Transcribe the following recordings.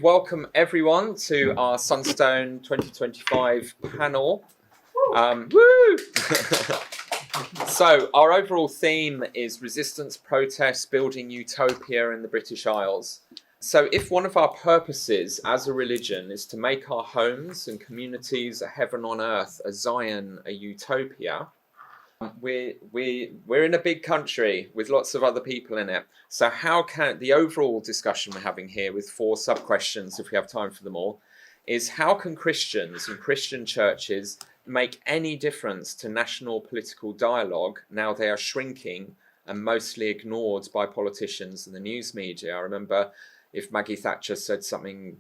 Welcome everyone to our Sunstone 2025 panel. Woo! So our overall theme is resistance, protest, building utopia in the British Isles. So if one of our purposes as a religion is to make our homes and communities a heaven on earth, a Zion, a utopia, we're in a big country with lots of other people in it. So how can the overall discussion we're having here with 4 sub-questions, if we have time for them all, is how can Christians and Christian churches make any difference to national political dialogue now they are shrinking and mostly ignored by politicians and the news media? I remember if Maggie Thatcher said something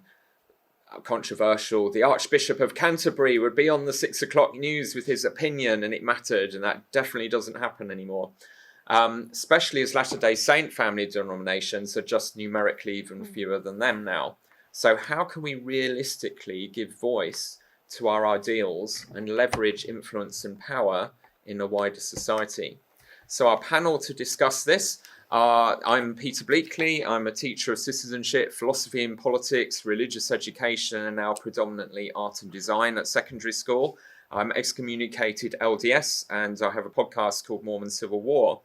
controversial, the Archbishop of Canterbury would be on the 6 o'clock news with his opinion and it mattered, and that definitely doesn't happen anymore. Especially as Latter-day Saint family denominations are just numerically even fewer than them now. So how can we realistically give voice to our ideals and leverage influence and power in a wider society? So our panel to discuss this, I'm Peter Bleakley. I'm a teacher of citizenship, philosophy and politics, religious education, and now predominantly art and design at secondary school. I'm excommunicated LDS, and I have a podcast called Mormon Civil War.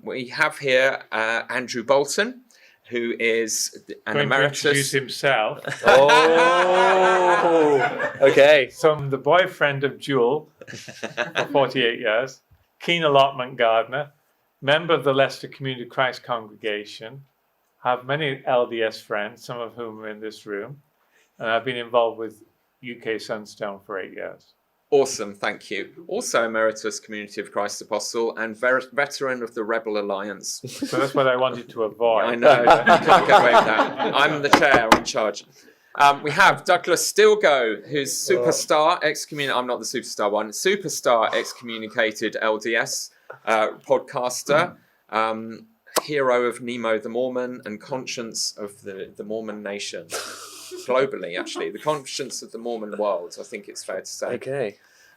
We have here Andrew Bolton, who is an emeritus. To introduce himself. Oh, okay. So I'm the boyfriend of Jewel for 48 years, keen allotment gardener, member of the Leicester Community Christ congregation, have many LDS friends, some of whom are in this room, and I've been involved with UK Sunstone for 8 years. Awesome, thank you. Also Emeritus Community of Christ Apostle and veteran of the Rebel Alliance. So that's what I wanted to avoid. I know, you can't get away with that. I'm the chair, I'm in charge. We have Douglas Stilgoe, who's superstar, I'm not the superstar one, superstar excommunicated LDS podcaster, hero of Nemo the Mormon, and conscience of the Mormon nation. Globally, actually, the conscience of the Mormon world, I think it's fair to say. Okay.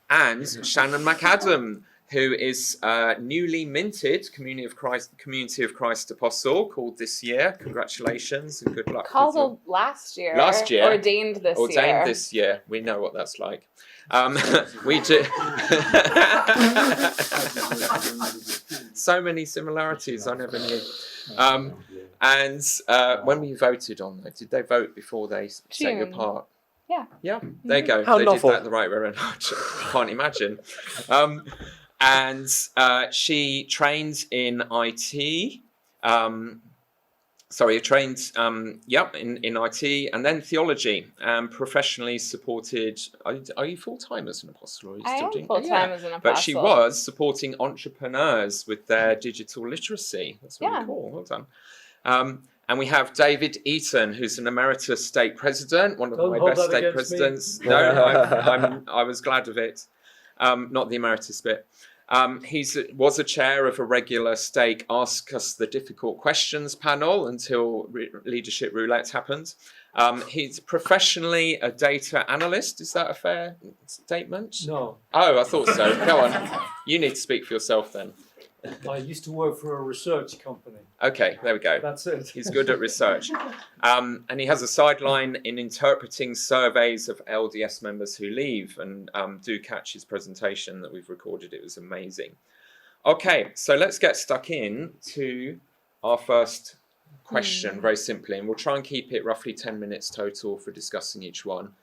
And Shannon McAdam, who is newly minted Community of Christ Apostle, called this year. Congratulations and good luck. Called last year. Ordained this year. Ordained this year. We know what that's like. We do. So many similarities I never knew. And when we voted on that, did they vote before they set you apart? Yeah. Yeah, there you go. How they novel. Did that the right way around. I can't imagine. And she trained in IT. Trained in IT and then theology. Professionally supported. Are you full time as an apostle? Or are you still doing? Full time as an apostle. But she was supporting entrepreneurs with their digital literacy. That's really cool. Well done. And we have David Eton, who's an Emeritus Stake President, one of my best stake presidents. No, I was glad of it. Not the Emeritus bit. He was a chair of a regular stake Ask Us the Difficult Questions panel until Leadership Roulette happened. He's professionally a data analyst. Is that a fair statement? No. Oh, I thought so. Go on. You need to speak for yourself then. I used to work for a research company. Okay, there we go. That's it. He's good at research. And he has a sideline in interpreting surveys of LDS members who leave. And do catch his presentation that we've recorded. It was amazing. Okay, so let's get stuck in to our first question very simply. And we'll try and keep it roughly 10 minutes total for discussing each one.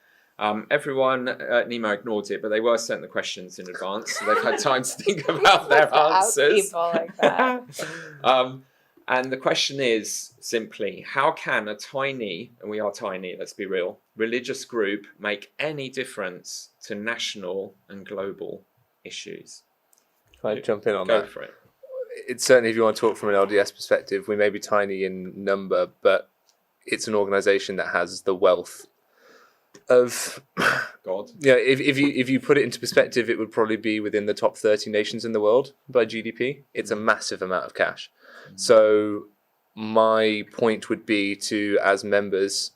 Everyone at Nemo ignored it, but they were sent the questions in advance, so they've had time to think about their answers. People like that. And the question is simply, how can a tiny, and we are tiny, let's be real, religious group make any difference to national and global issues? Can I jump in on that? Go for it. It's certainly, if you want to talk from an LDS perspective, we may be tiny in number, but it's an organisation that has the wealth of God. Yeah, if you put it into perspective, it would probably be within the top 30 nations in the world by GDP. It's a massive amount of cash. So my point would be to, as members,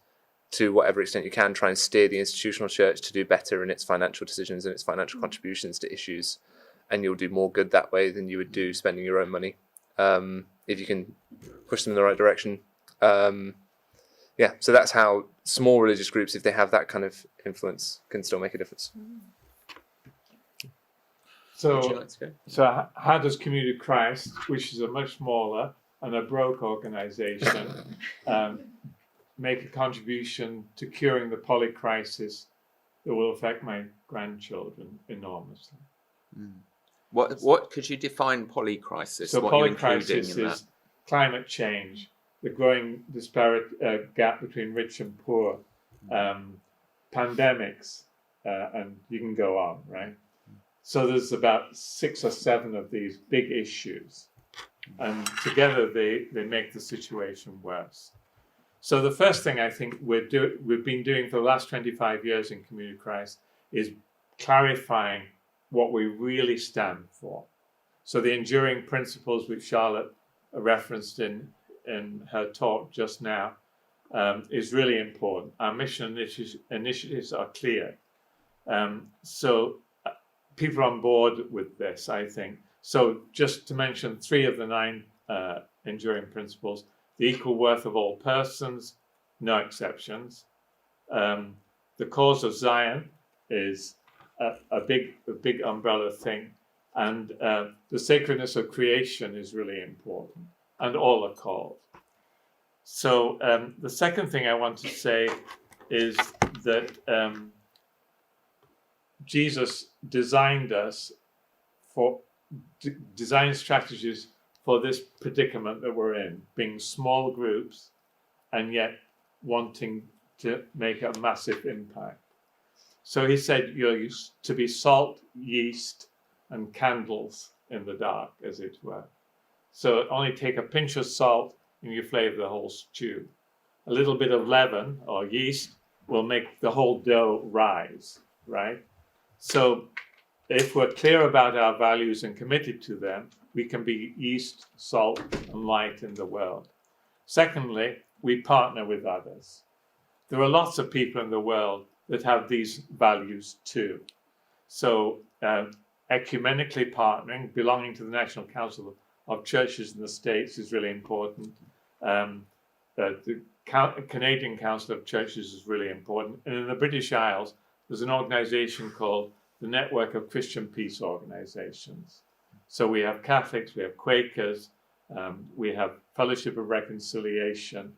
to whatever extent you can, try and steer the institutional church to do better in its financial decisions and its financial contributions to issues, and you'll do more good that way than you would do spending your own money. If you can push them in the right direction. yeah, so that's how small religious groups, if they have that kind of influence, can still make a difference. Would you like to go? So how does Community of Christ, which is a much smaller and a broke organization, make a contribution to curing the poly crisis that will affect my grandchildren enormously? What could you define poly crisis? So what poly you're including crisis in is climate change, the growing disparate gap between rich and poor, pandemics, and you can go on, right? So there's about 6 or 7 of these big issues, and together they make the situation worse. So the first thing I think we've been doing for the last 25 years in Community of Christ is clarifying what we really stand for. So the enduring principles which Charlotte referenced in her talk just now is really important. Our mission initiatives are clear. So people are on board with this, I think. So just to mention 3 of the 9 enduring principles: the equal worth of all persons, no exceptions. The cause of Zion is a big umbrella thing, and the sacredness of creation is really important, and all are called. So the second thing I want to say is that Jesus designed us for design strategies for this predicament that we're in, being small groups and yet wanting to make a massive impact. So he said you're to be salt, yeast, and candles in the dark, as it were. So only take a pinch of salt and you flavor the whole stew. A little bit of leaven or yeast will make the whole dough rise, right? So if we're clear about our values and committed to them, we can be yeast, salt, and light in the world. Secondly, we partner with others. There are lots of people in the world that have these values too. So ecumenically partnering, belonging to the National Council of Churches in the States is really important. The Canadian Council of Churches is really important. And in the British Isles, there's an organization called the Network of Christian Peace Organizations. So we have Catholics, we have Quakers, we have Fellowship of Reconciliation,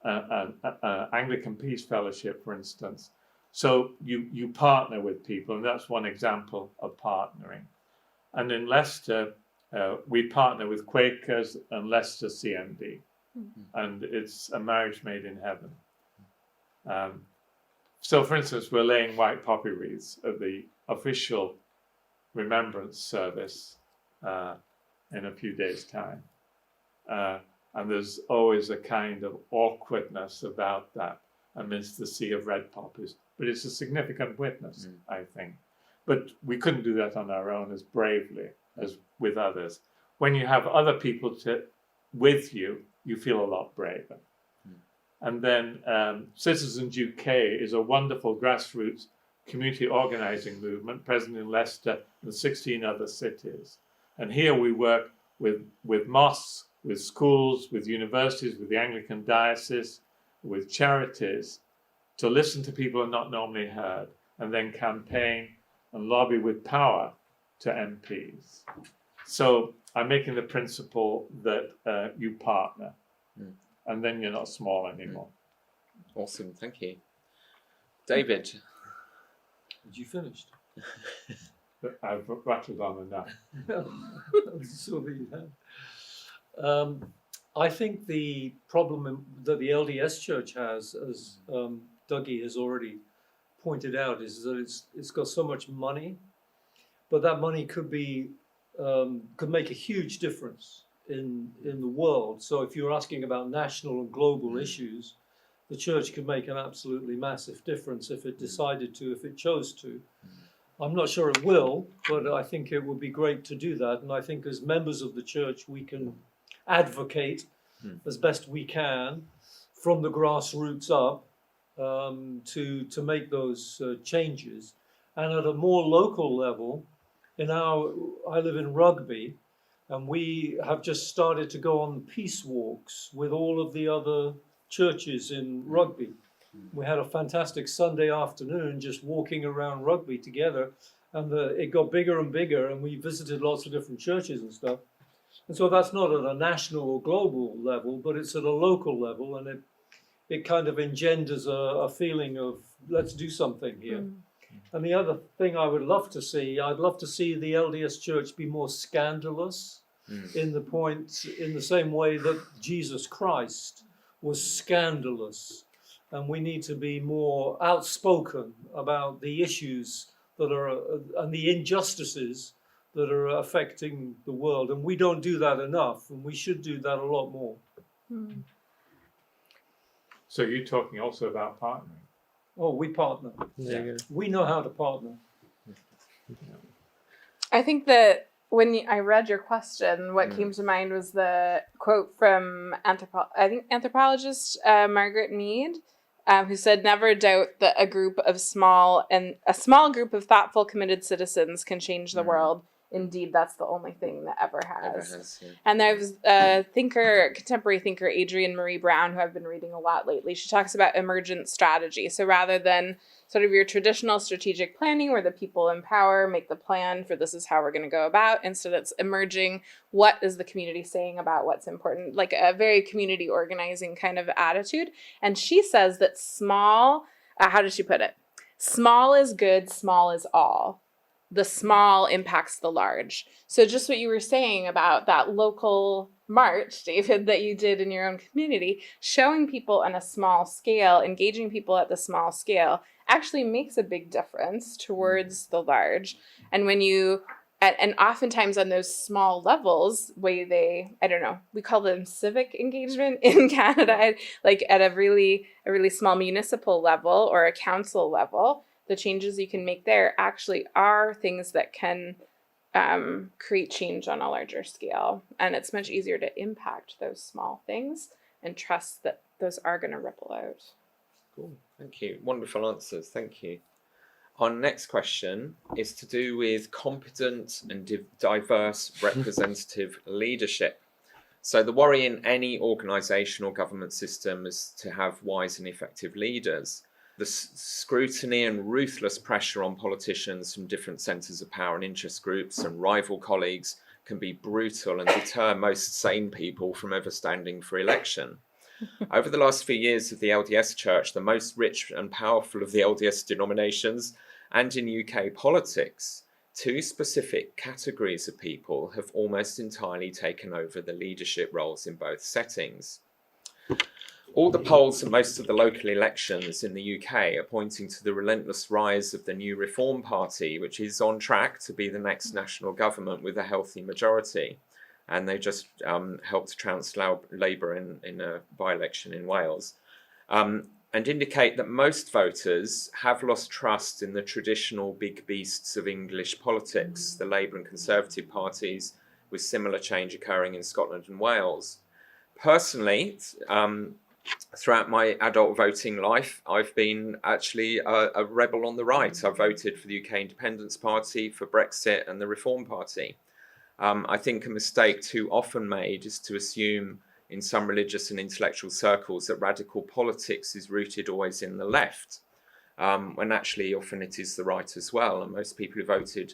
Anglican Peace Fellowship, for instance. So you partner with people, and that's one example of partnering. And in Leicester, we partner with Quakers and Leicester CMD, and it's a marriage made in heaven. So, for instance, we're laying white poppy wreaths at the official remembrance service in a few days' time. And there's always a kind of awkwardness about that amidst the sea of red poppies. But it's a significant witness, I think. But we couldn't do that on our own as bravely as with others. When you have other people with you, you feel a lot braver. And then Citizens UK is a wonderful grassroots community organizing movement present in Leicester and 16 other cities. And here we work with mosques, with schools, with universities, with the Anglican diocese, with charities, to listen to people who are not normally heard, and then campaign and lobby with power to MPs. So I'm making the principle that you partner, and then you're not small anymore. Awesome, thank you. David? Had you finished? I've rattled on enough. I saw that you had. I think the problem that the LDS Church has, as Dougie has already pointed out, is that it's got so much money, but that money could make a huge difference in the world. So if you're asking about national and global issues, the church could make an absolutely massive difference if it decided to, if it chose to. I'm not sure it will, but I think it would be great to do that. And I think as members of the church, we can advocate as best we can from the grassroots up to make those changes. And at a more local level, I live in Rugby, and we have just started to go on peace walks with all of the other churches in Rugby. We had a fantastic Sunday afternoon just walking around Rugby together, and it got bigger and bigger, and we visited lots of different churches and stuff. And so that's not at a national or global level, but it's at a local level, and it kind of engenders a feeling of let's do something here. And the other thing I'd love to see the LDS Church be more scandalous in the same way that Jesus Christ was scandalous. And we need to be more outspoken about the issues that are and the injustices that are affecting the world. And we don't do that enough, and we should do that a lot more. So you're talking also about partnering. Oh, we partner. We know how to partner. I think that when I read your question, what came to mind was the quote from anthropologist Margaret Mead, who said, "Never doubt that a small group of thoughtful, committed citizens can change the world. Indeed, that's the only thing that ever has." And there's a contemporary thinker, Adrienne Marie Brown, who I've been reading a lot lately. She talks about emergent strategy. So rather than sort of your traditional strategic planning where the people in power make the plan for this is how we're going to go about, instead it's emerging what is the community saying about what's important, like a very community organizing kind of attitude. And she says that small, how does she put it? Small is good, small is all. The small impacts the large. So just what you were saying about that local march, David, that you did in your own community, showing people on a small scale, engaging people at the small scale, actually makes a big difference towards the large. And when and oftentimes on those small levels, we call them civic engagement in Canada, like at a really small municipal level or a council level, the changes you can make there actually are things that can create change on a larger scale. And it's much easier to impact those small things and trust that those are going to ripple out. Cool. Thank you. Wonderful answers. Thank you. Our next question is to do with competent and diverse representative leadership. So the worry in any organisation or government system is to have wise and effective leaders. The scrutiny and ruthless pressure on politicians from different centres of power and interest groups and rival colleagues can be brutal and deter most sane people from ever standing for election. Over the last few years of the LDS Church, the most rich and powerful of the LDS denominations, and in UK politics, two specific categories of people have almost entirely taken over the leadership roles in both settings. All the polls and most of the local elections in the UK are pointing to the relentless rise of the new Reform Party, which is on track to be the next national government with a healthy majority. And they just helped trounce Labour in a by-election in Wales, and indicate that most voters have lost trust in the traditional big beasts of English politics, the Labour and Conservative parties, with similar change occurring in Scotland and Wales. Personally, throughout my adult voting life, I've been actually a rebel on the right. I voted for the UK Independence Party, for Brexit and the Reform Party. I think a mistake too often made is to assume in some religious and intellectual circles that radical politics is rooted always in the left, when actually often it is the right as well. And most people who voted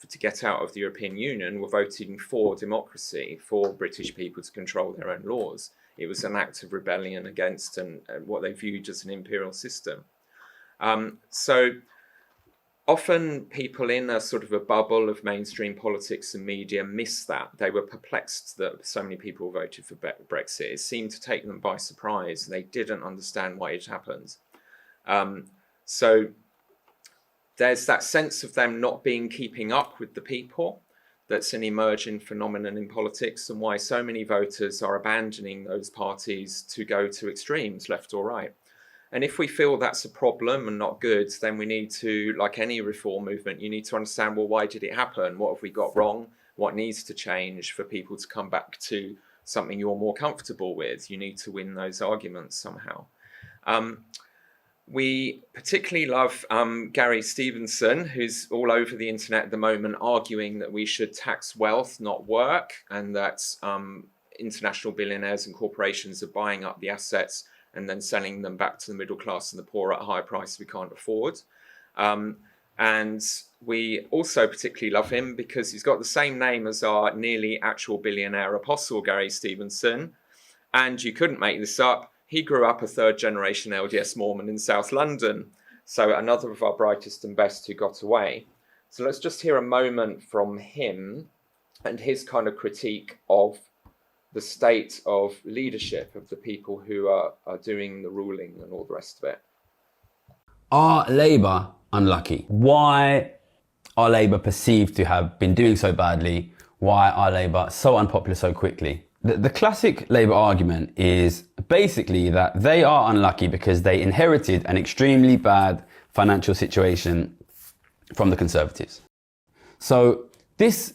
to get out of the European Union were voting for democracy, for British people to control their own laws. It was an act of rebellion against and what they viewed as an imperial system. So often people in a sort of a bubble of mainstream politics and media miss that. They were perplexed that so many people voted for Brexit. It seemed to take them by surprise. They didn't understand why it happened. So there's that sense of them not keeping up with the people. That's an emerging phenomenon in politics, and why so many voters are abandoning those parties to go to extremes, left or right. And if we feel that's a problem and not good, then we need to, like any reform movement, you need to understand, well, why did it happen? What have we got wrong? What needs to change for people to come back to something you're more comfortable with? You need to win those arguments somehow. We particularly love Gary Stevenson, who's all over the internet at the moment, arguing that we should tax wealth, not work, and that international billionaires and corporations are buying up the assets and then selling them back to the middle class and the poor at a higher price we can't afford. And we also particularly love him because he's got the same name as our nearly actual billionaire apostle, Gary Stevenson. And you couldn't make this up. He grew up a third generation LDS Mormon in South London. So another of our brightest and best who got away. So let's just hear a moment from him and his kind of critique of the state of leadership of the people who are doing the ruling and all the rest of it. Are Labour unlucky? Why are Labour perceived to have been doing so badly? Why are Labour so unpopular so quickly? The classic Labour argument is basically that they are unlucky because they inherited an extremely bad financial situation from the Conservatives. So this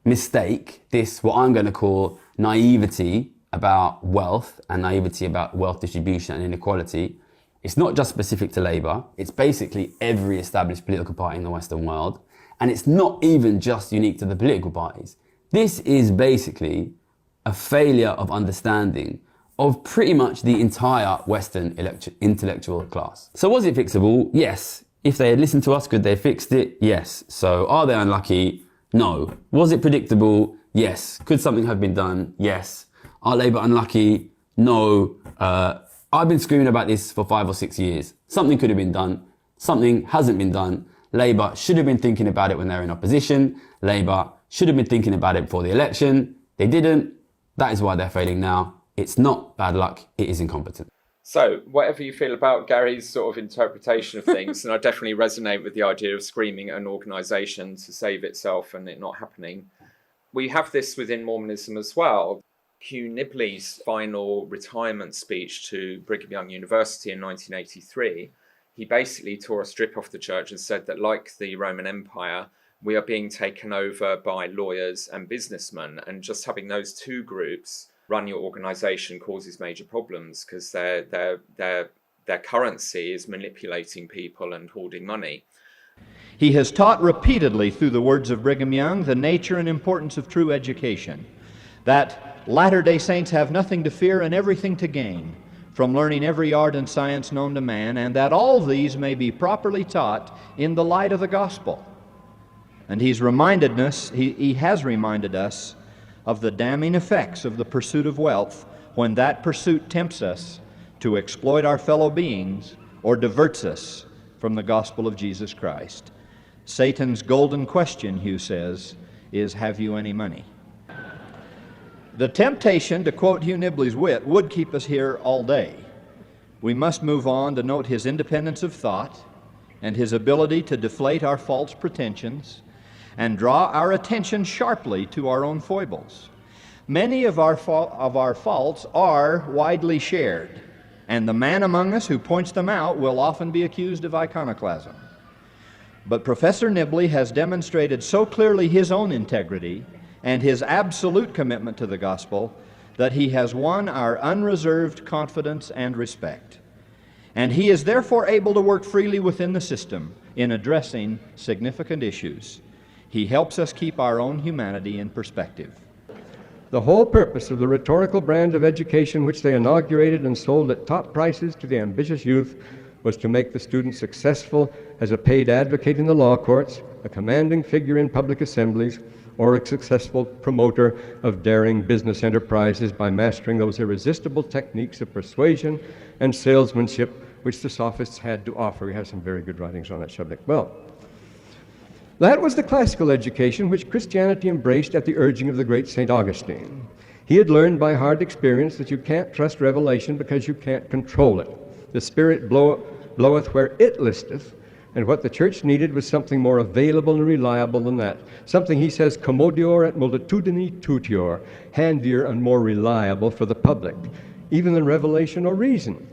mistake, this what I'm going to call naivety about wealth and naivety about wealth distribution and inequality, it's not just specific to Labour, it's basically every established political party in the Western world. And it's not even just unique to the political parties. This is basically a failure of understanding of pretty much the entire Western intellectual class. So was it fixable? Yes. If they had listened to us, could they have fixed it? Yes. So are they unlucky? No. Was it predictable? Yes. Could something have been done? Yes. Are Labour unlucky? No. I've been screaming about this for 5 or 6 years. Something could have been done. Something hasn't been done. Labour should have been thinking about it when they were in opposition. Labour should have been thinking about it before the election. They didn't. That is why they're failing now. It's not bad luck, it is incompetent. So whatever you feel about Gary's sort of interpretation of things, and I definitely resonate with the idea of screaming at an organisation to save itself and it not happening. We have this within Mormonism as well. Hugh Nibley's final retirement speech to Brigham Young University in 1983, he basically tore a strip off the church and said that, like the Roman Empire, we are being taken over by lawyers and businessmen, and just having those two groups run your organisation causes major problems because their currency is manipulating people and hoarding money. He has taught repeatedly through the words of Brigham Young the nature and importance of true education, that Latter-day Saints have nothing to fear and everything to gain from learning every art and science known to man, and that all these may be properly taught in the light of the gospel. And he has reminded us of the damning effects of the pursuit of wealth when that pursuit tempts us to exploit our fellow beings or diverts us from the gospel of Jesus Christ. Satan's golden question, Hugh says, is, have you any money? The temptation, to quote Hugh Nibley's wit, would keep us here all day. We must move on to note his independence of thought and his ability to deflate our false pretensions and draw our attention sharply to our own foibles. Many of our faults are widely shared, and the man among us who points them out will often be accused of iconoclasm. But Professor Nibley has demonstrated so clearly his own integrity and his absolute commitment to the gospel that he has won our unreserved confidence and respect. And he is therefore able to work freely within the system in addressing significant issues. He helps us keep our own humanity in perspective. The whole purpose of the rhetorical brand of education which they inaugurated and sold at top prices to the ambitious youth was to make the student successful as a paid advocate in the law courts, a commanding figure in public assemblies, or a successful promoter of daring business enterprises by mastering those irresistible techniques of persuasion and salesmanship which the sophists had to offer. We have some very good writings on that subject. Well, that was the classical education which Christianity embraced at the urging of the great St. Augustine. He had learned by hard experience that you can't trust revelation because you can't control it. The Spirit bloweth where it listeth, and what the church needed was something more available and reliable than that. Something, he says, commodior et multitudini tutior, handier and more reliable for the public, even than revelation or reason.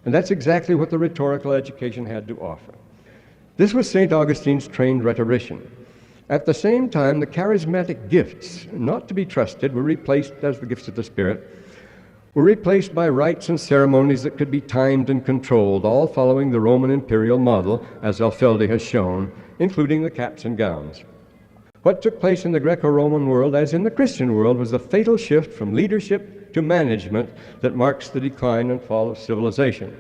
And that's exactly what the rhetorical education had to offer. This was St. Augustine's trained rhetorician. At the same time, the charismatic gifts, not to be trusted, were replaced as the gifts of the Spirit, were replaced by rites and ceremonies that could be timed and controlled, all following the Roman imperial model, as Alfeldi has shown, including the caps and gowns. What took place in the Greco-Roman world, as in the Christian world, was a fatal shift from leadership to management that marks the decline and fall of civilization.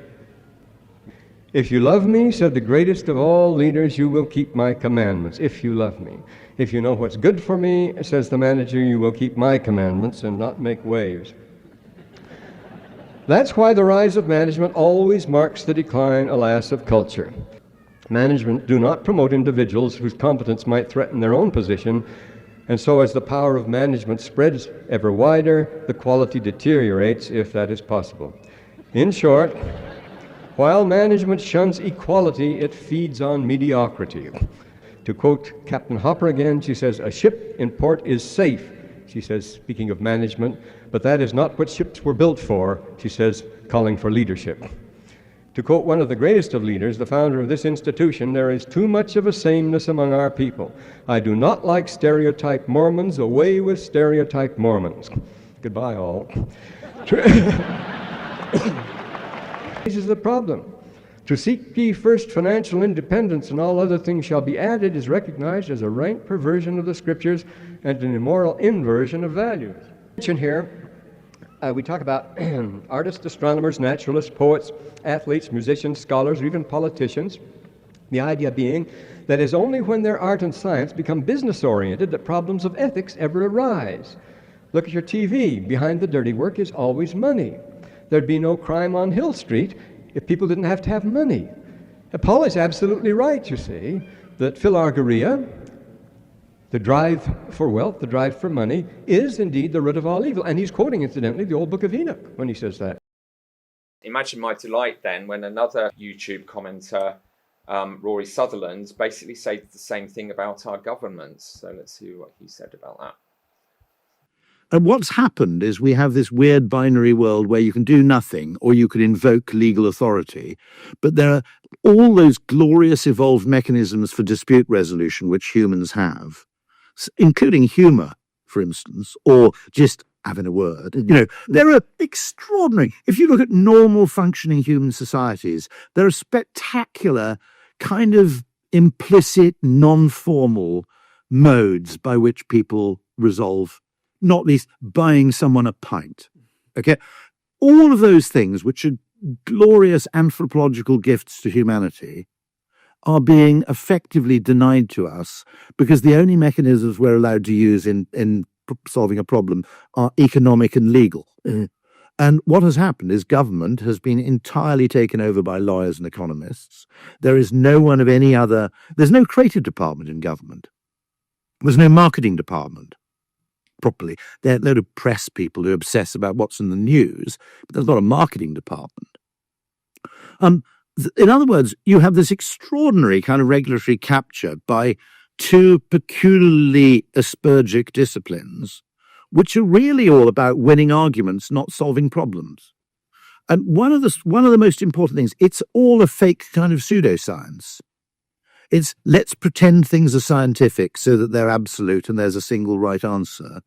If you love me, said the greatest of all leaders, you will keep my commandments, if you love me. If you know what's good for me, says the manager, you will keep my commandments and not make waves. That's why the rise of management always marks the decline, alas, of culture. Management do not promote individuals whose competence might threaten their own position, and so as the power of management spreads ever wider, the quality deteriorates, if that is possible. In short, while management shuns equality, it feeds on mediocrity. To quote Captain Hopper again, she says, "A ship in port is safe," she says, speaking of management, "but that is not what ships were built for," she says, calling for leadership. To quote one of the greatest of leaders, the founder of this institution, "There is too much of a sameness among our people. I do not like stereotyped Mormons. Away with stereotyped Mormons." Goodbye, all. This is the problem. To seek ye first financial independence and all other things shall be added is recognized as a rank perversion of the scriptures and an immoral inversion of values. Mention here, we talk about artists, astronomers, naturalists, poets, athletes, musicians, scholars, or even politicians. The idea being that it's only when their art and science become business-oriented that problems of ethics ever arise. Look at your TV. Behind the dirty work is always money. There'd be no crime on Hill Street if people didn't have to have money. Paul is absolutely right, you see, that philargyria, the drive for wealth, the drive for money, is indeed the root of all evil. And he's quoting, incidentally, the old book of Enoch when he says that. Imagine my delight then when another YouTube commenter, Rory Sutherland, basically said the same thing about our government. So let's see what he said about that. And what's happened is we have this weird binary world where you can do nothing or you can invoke legal authority. But there are all those glorious evolved mechanisms for dispute resolution which humans have, including humor, for instance, or just having a word. You know, there are extraordinary, if you look at normal functioning human societies, there are spectacular kind of implicit, non-formal modes by which people resolve, not least buying someone a pint. Okay? All of those things, which are glorious anthropological gifts to humanity, are being effectively denied to us because the only mechanisms we're allowed to use in solving a problem are economic and legal. And what has happened is government has been entirely taken over by lawyers and economists. There is no one of any other, there's no creative department in government. There's no marketing department. Properly. There are a load of press people who obsess about what's in the news, but there's not a marketing department. In other words, you have this extraordinary kind of regulatory capture by two peculiarly aspergic disciplines, which are really all about winning arguments, not solving problems. And one of the most important things, it's all a fake kind of pseudoscience. It's let's pretend things are scientific so that they're absolute and there's a single right answer.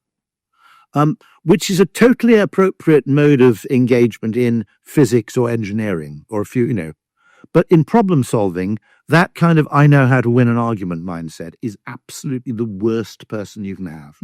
Which is a totally appropriate mode of engagement in physics or engineering or a few, you know. But in problem solving, that kind of I know how to win an argument mindset is absolutely the worst person you can have.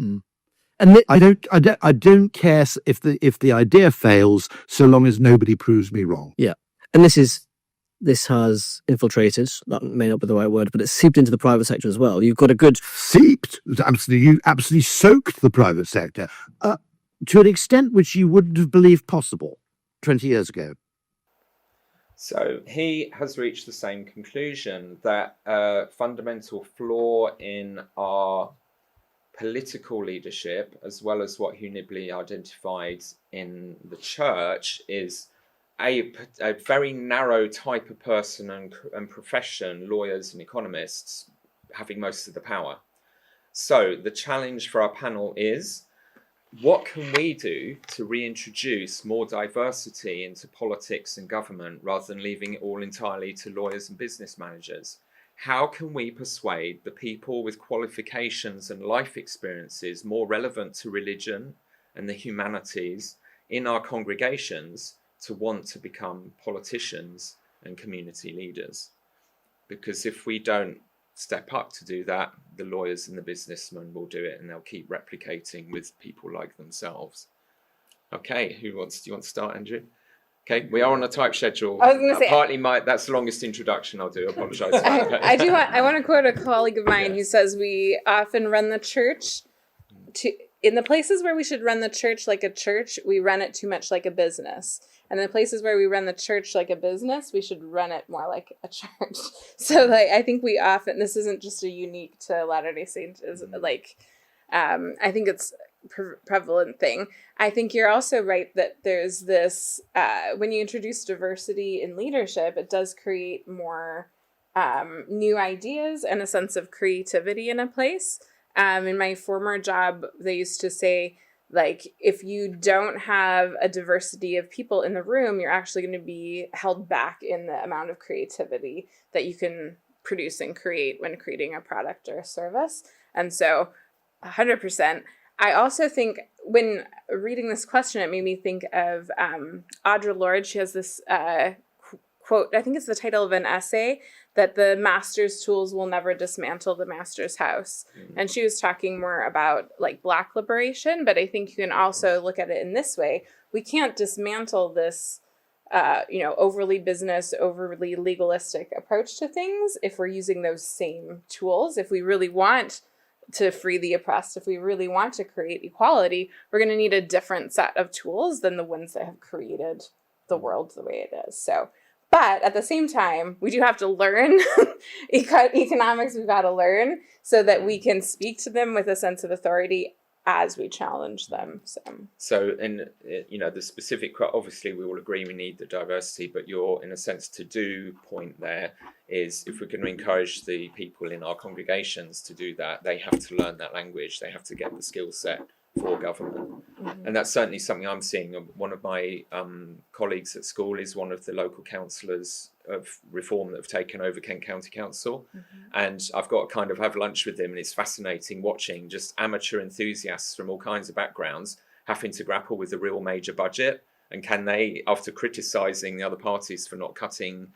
And I don't care if the idea fails so long as nobody proves me wrong. Yeah. And this has infiltrated, that may not be the right word, but it's seeped into the private sector as well. You've got a good... Seeped? You absolutely soaked the private sector to an extent which you wouldn't have believed possible 20 years ago. So he has reached the same conclusion that a fundamental flaw in our political leadership, as well as what Hugh Nibley identified in the church, is a very narrow type of person and profession, lawyers and economists, having most of the power. So the challenge for our panel is, what can we do to reintroduce more diversity into politics and government rather than leaving it all entirely to lawyers and business managers? How can we persuade the people with qualifications and life experiences more relevant to religion and the humanities in our congregations to want to become politicians and community leaders? Because if we don't step up to do that, the lawyers and the businessmen will do it, and they'll keep replicating with people like themselves. Okay, do you want to start, Andrew? Okay, we are on a tight schedule. I was going to say, partly that's the longest introduction I'll do. I apologise. I want to quote a colleague of mine who says we often run the church in the places where we should run the church like a church, we run it too much like a business. And in the places where we run the church like a business, we should run it more like a church. So like, I think we often, this isn't just a unique to Latter-day Saints, like, I think it's prevalent thing. I think you're also right that there's this, when you introduce diversity in leadership, it does create more new ideas and a sense of creativity in a place. In my former job, they used to say, like, if you don't have a diversity of people in the room, you're actually going to be held back in the amount of creativity that you can produce and create when creating a product or a service. And so 100%. I also think when reading this question, it made me think of Audre Lorde. She has this quote, I think it's the title of an essay, that the master's tools will never dismantle the master's house. Mm-hmm. And she was talking more about like Black liberation, but I think you can also look at it in this way. We can't dismantle this, overly business, overly legalistic approach to things if we're using those same tools. If we really want to free the oppressed, if we really want to create equality, we're going to need a different set of tools than the ones that have created the world the way it is. So, but at the same time, we do have to learn economics. We've got to learn so that we can speak to them with a sense of authority as we challenge them. So in the specific, obviously we all agree we need the diversity, but your, in a sense, to do point there is if we're going to encourage the people in our congregations to do that, they have to learn that language. They have to get the skill set for government. Mm-hmm. And that's certainly something I'm seeing. One of my colleagues at school is one of the local councillors of reform that have taken over Kent County Council. Mm-hmm. And I've got to kind of have lunch with them, and it's fascinating watching just amateur enthusiasts from all kinds of backgrounds having to grapple with a real major budget. And can they, after criticising the other parties for not cutting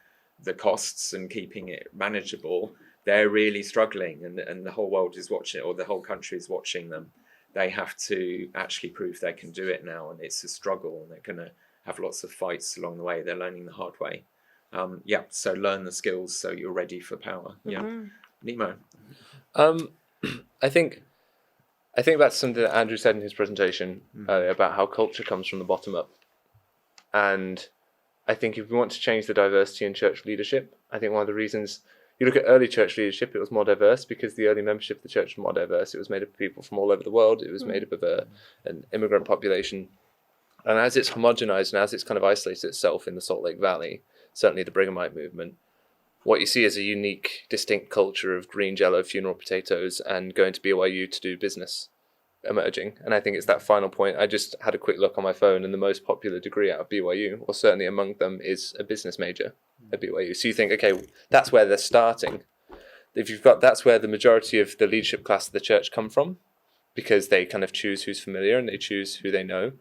the costs and keeping it manageable, they're really struggling, and the whole world is watching, or the whole country is watching them. They have to actually prove they can do it now, and it's a struggle, and they're going to have lots of fights along the way. They're learning the hard way. So learn the skills so you're ready for power. Mm-hmm. Nemo. I think that's something that Andrew said in his presentation about how culture comes from the bottom up. And I think if we want to change the diversity in church leadership, I think one of the reasons you look at early church leadership, it was more diverse because the early membership of the church was more diverse. It was made up of people from all over the world. It was made up of an immigrant population. And as it's homogenized and as it's kind of isolated itself in the Salt Lake Valley, certainly the Brighamite movement, what you see is a unique, distinct culture of green jello, funeral potatoes, and going to BYU to do business emerging. And I think it's that final point. I just had a quick look on my phone, and the most popular degree out of BYU, or certainly among them, is a business major at BYU. So you think, okay, that's where they're starting. If you've got, that's where the majority of the leadership class of the church come from, because they kind of choose who's familiar and they choose who they know.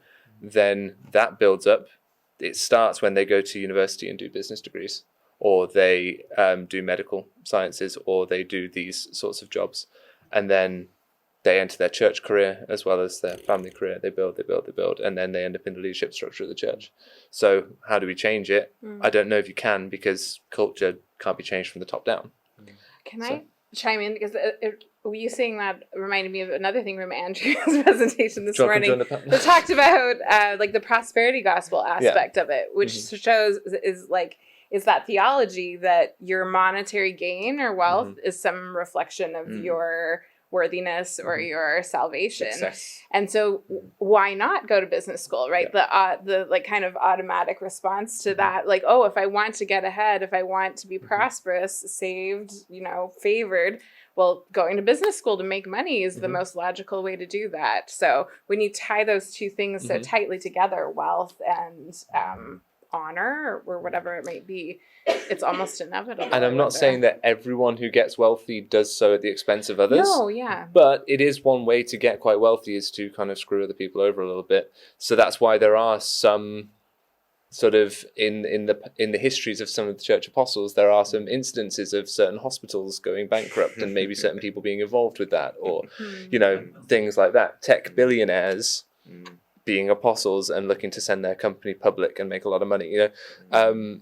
Then that builds up. It starts when they go to university and do business degrees, or they do medical sciences, or they do these sorts of jobs. And then they enter their church career as well as their family career. They build, and then they end up in the leadership structure of the church. So how do we change it? I don't know if you can, because culture can't be changed from the top down. Can I chime in? Because you saying that reminded me of another thing from Andrew's presentation this morning. That talked about like the prosperity gospel aspect of it, which shows is that theology that your monetary gain or wealth is some reflection of your worthiness or your salvation. Success. And so why not go to business school, right? The like kind of automatic response to that, like, oh, if I want to get ahead, if I want to be prosperous, saved, favored, well, going to business school to make money is the most logical way to do that. So when you tie those two things so tightly together, wealth and honor or whatever it might be, it's almost inevitable. And I'm not saying that everyone who gets wealthy does so at the expense of others. No, yeah. But it is one way to get quite wealthy, is to kind of screw other people over a little bit. So that's why there are some sort of in the histories of some of the church apostles, there are some instances of certain hospitals going bankrupt and maybe certain people being involved with that, or things like that. Tech billionaires being apostles and looking to send their company public and make a lot of money. The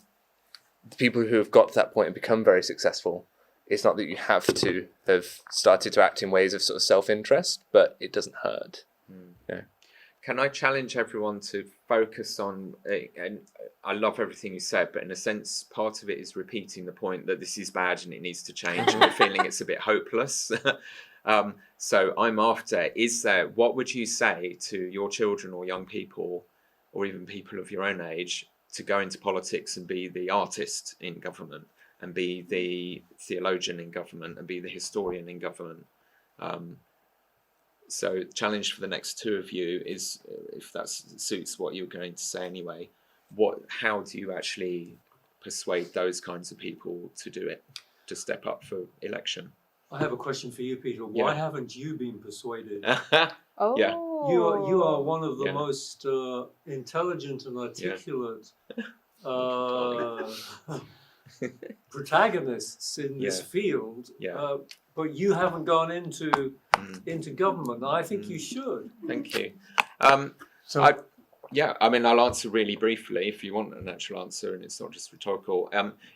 people who have got to that point and become very successful, it's not that you have to have started to act in ways of sort of self-interest, but it doesn't hurt. Can I challenge everyone to focus on, and I love everything you said, but in a sense, part of it is repeating the point that this is bad and it needs to change, and we're feeling it's a bit hopeless. So I'm after, what would you say to your children or young people, or even people of your own age, to go into politics and be the artist in government, and be the theologian in government, and be the historian in government? So challenge for the next two of you is, if that suits what you're going to say anyway, how do you actually persuade those kinds of people to do it, to step up for election? I have a question for you, Peter. Why haven't you been persuaded? Oh. Yeah. You are one of the most intelligent and articulate protagonists in this field. But you haven't gone into government. I think you should. Thank you. I'll answer really briefly if you want an actual answer, and it's not just rhetorical.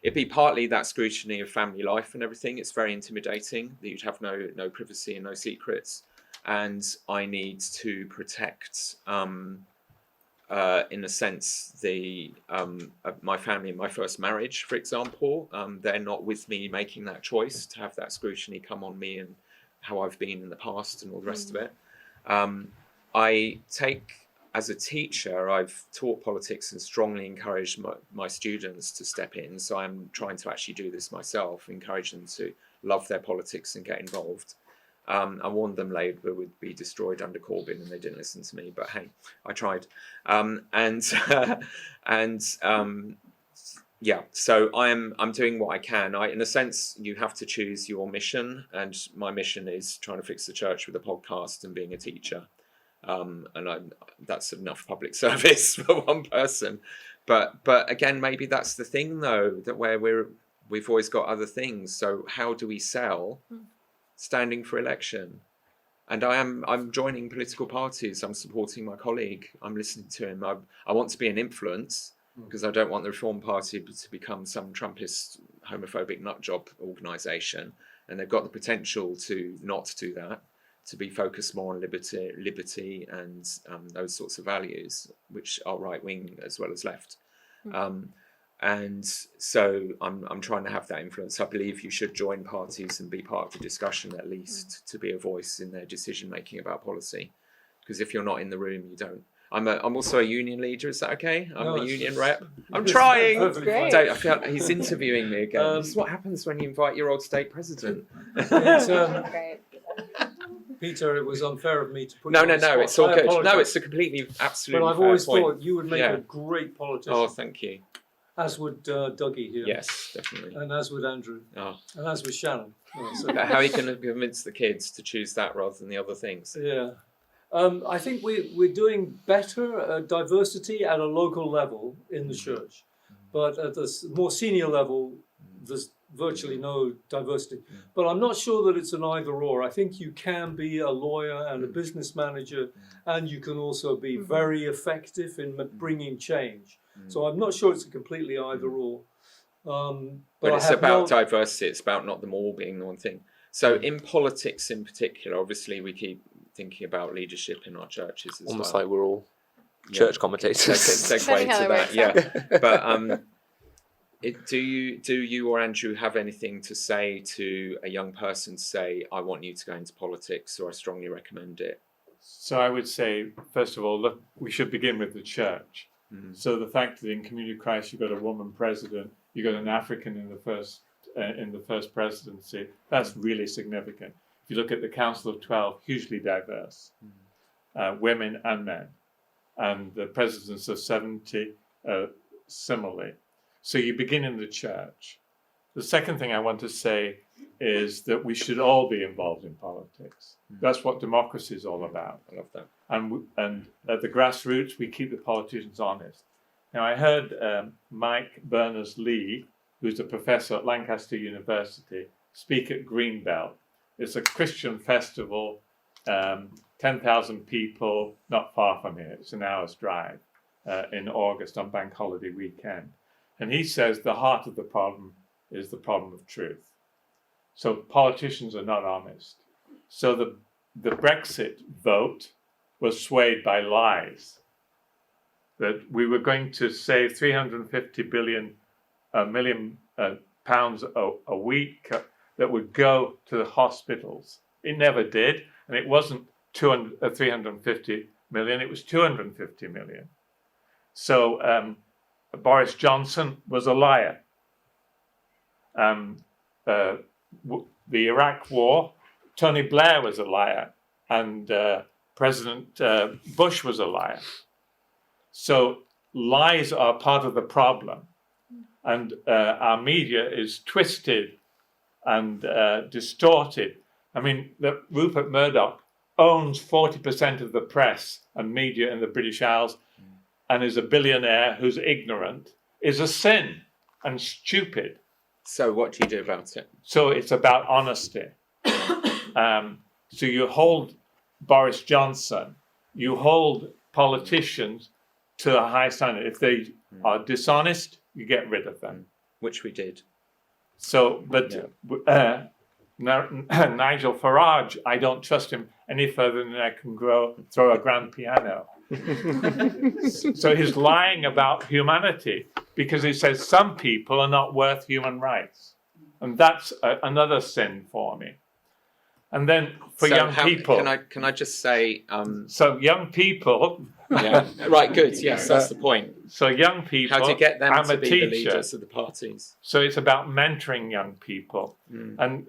It'd be partly that scrutiny of family life and everything. It's very intimidating that you'd have no privacy and no secrets. And I need to protect, in a sense, my family in my first marriage, for example. They're not with me making that choice to have that scrutiny come on me and how I've been in the past and all the rest of it. As a teacher, I've taught politics and strongly encouraged my students to step in. So I'm trying to actually do this myself, encourage them to love their politics and get involved. I warned them Labour would be destroyed under Corbyn, and they didn't listen to me. But hey, I tried. So I'm doing what I can. In a sense, you have to choose your mission, and my mission is trying to fix the church with a podcast and being a teacher. That's enough public service for one person. But again, maybe that's the thing, though, that we've always got other things. So how do we sell standing for election? And I'm joining political parties. I'm supporting my colleague. I'm listening to him. I want to be an influence, because I don't want the Reform Party to become some Trumpist, homophobic nutjob organisation. And they've got the potential to not do that, to be focused more on liberty and those sorts of values, which are right-wing as well as left. And so I'm trying to have that influence. I believe you should join parties and be part of the discussion, at least, to be a voice in their decision-making about policy. Because if you're not in the room, you don't. I'm also a union leader. Is that okay? I'm a union rep. I'm trying. I feel like he's interviewing me again. This is what happens when you invite your old stake president. Peter, it was unfair of me to put No, you on the spot. it's all good. Apologize. No, it's a completely, absolutely But I've fair always point. thought you would make a great politician. Oh, thank you. As would Dougie here. Yes, definitely. And as would Andrew. Oh. And as would Shannon. How are you going to convince the kids to choose that rather than the other things? Yeah. I think we're doing better diversity at a local level in the church. But at the more senior level, there's virtually no diversity. But I'm not sure that it's an either or. I think you can be a lawyer and a business manager, and you can also be very effective in bringing change. So I'm not sure it's a completely either or. But it's about diversity. It's about not them all being the one thing. So in politics in particular, obviously we keep thinking about leadership in our churches as almost well. like we're all church commentators. Segue to that, yeah. But do you or Andrew have anything to say to a young person to say, I want you to go into politics, or I strongly recommend it? So I would say, first of all, look, we should begin with the church. So the fact that in Community Christ you've got a woman president, you've got an African in the first presidency, that's really significant. If you look at the Council of 12, hugely diverse, women and men, and the presidents of 70 similarly. So you begin in the church. The second thing I want to say is that we should all be involved in politics. That's what democracy is all about. I love that. And at the grassroots, we keep the politicians honest. Now, I heard Mike Berners-Lee, who's a professor at Lancaster University, speak at Greenbelt. It's a Christian festival 10,000 people, not far from here, it's an hour's drive, in August on Bank Holiday weekend. And he says the heart of the problem is the problem of truth. So politicians are not honest. So the Brexit vote was swayed by lies. That we were going to save 350 million pounds a week that would go to the hospitals. It never did, and it wasn't 350 million, it was 250 million. So Boris Johnson was a liar. The Iraq War, Tony Blair was a liar, and President Bush was a liar. So lies are part of the problem, and our media is twisted and distorted. I mean, Rupert Murdoch owns 40% of the press and media in the British Isles, and is a billionaire who's ignorant, is a sin and stupid. So what do you do about it? So it's about honesty. So you hold Boris Johnson, you hold politicians to a high standard. If they are dishonest, you get rid of them. Which we did. So, but Nigel Farage, I don't trust him any further than I can throw a grand piano. So he's lying about humanity because he says some people are not worth human rights. And that's another sin for me. And then for young people... Can I just say... So young people... Yeah. Right, good. Yes, that's the point. So young people... How do you get them to be teacher, the leaders of the parties? So it's about mentoring young people. And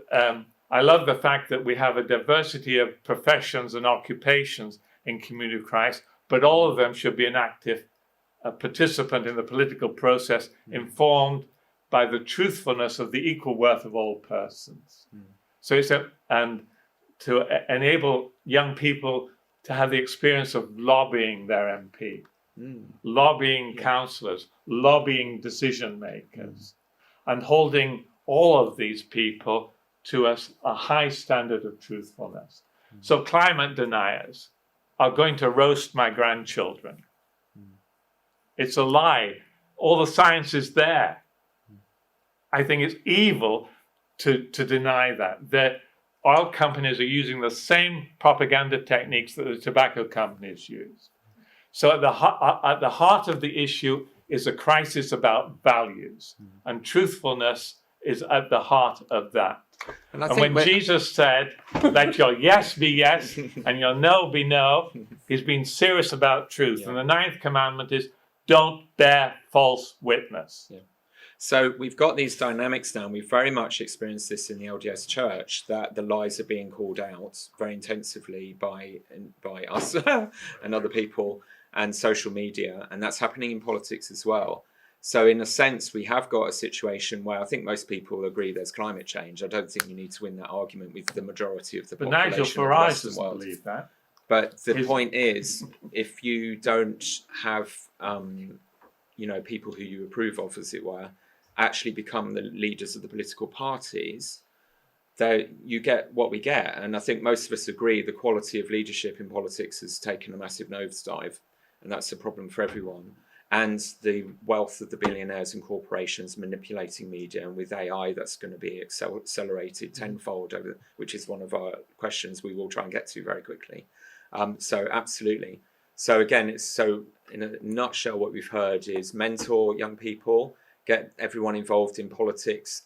I love the fact that we have a diversity of professions and occupations in Community of Christ, but all of them should be an active participant in the political process, informed by the truthfulness of the equal worth of all persons. So it's and to enable young people to have the experience of lobbying their MP, lobbying councillors, lobbying decision makers, and holding all of these people to a high standard of truthfulness. So climate deniers are going to roast my grandchildren. It's a lie. All the science is there. I think it's evil to deny that. The oil companies are using the same propaganda techniques that the tobacco companies use. So at the heart of the issue is a crisis about values, and truthfulness is at the heart of that. And when Jesus said, let your yes be yes and your no be no, he's been serious about truth. And the 9th commandment is, don't bear false witness. Yeah. So we've got these dynamics now. We've very much experienced this in the LDS Church, that the lies are being called out very intensively by us and other people and social media. And that's happening in politics as well. So in a sense, we have got a situation where I think most people agree there's climate change. I don't think you need to win that argument with the majority of the population. But Nigel Farage doesn't believe that. But the point is, if you don't have, people who you approve of, as it were, actually become the leaders of the political parties, you get what we get. And I think most of us agree the quality of leadership in politics has taken a massive nosedive, and that's a problem for everyone. And the wealth of the billionaires and corporations manipulating media, and with AI, that's going to be accelerated tenfold, which is one of our questions we will try and get to very quickly. So absolutely. So again, in a nutshell, what we've heard is mentor young people, get everyone involved in politics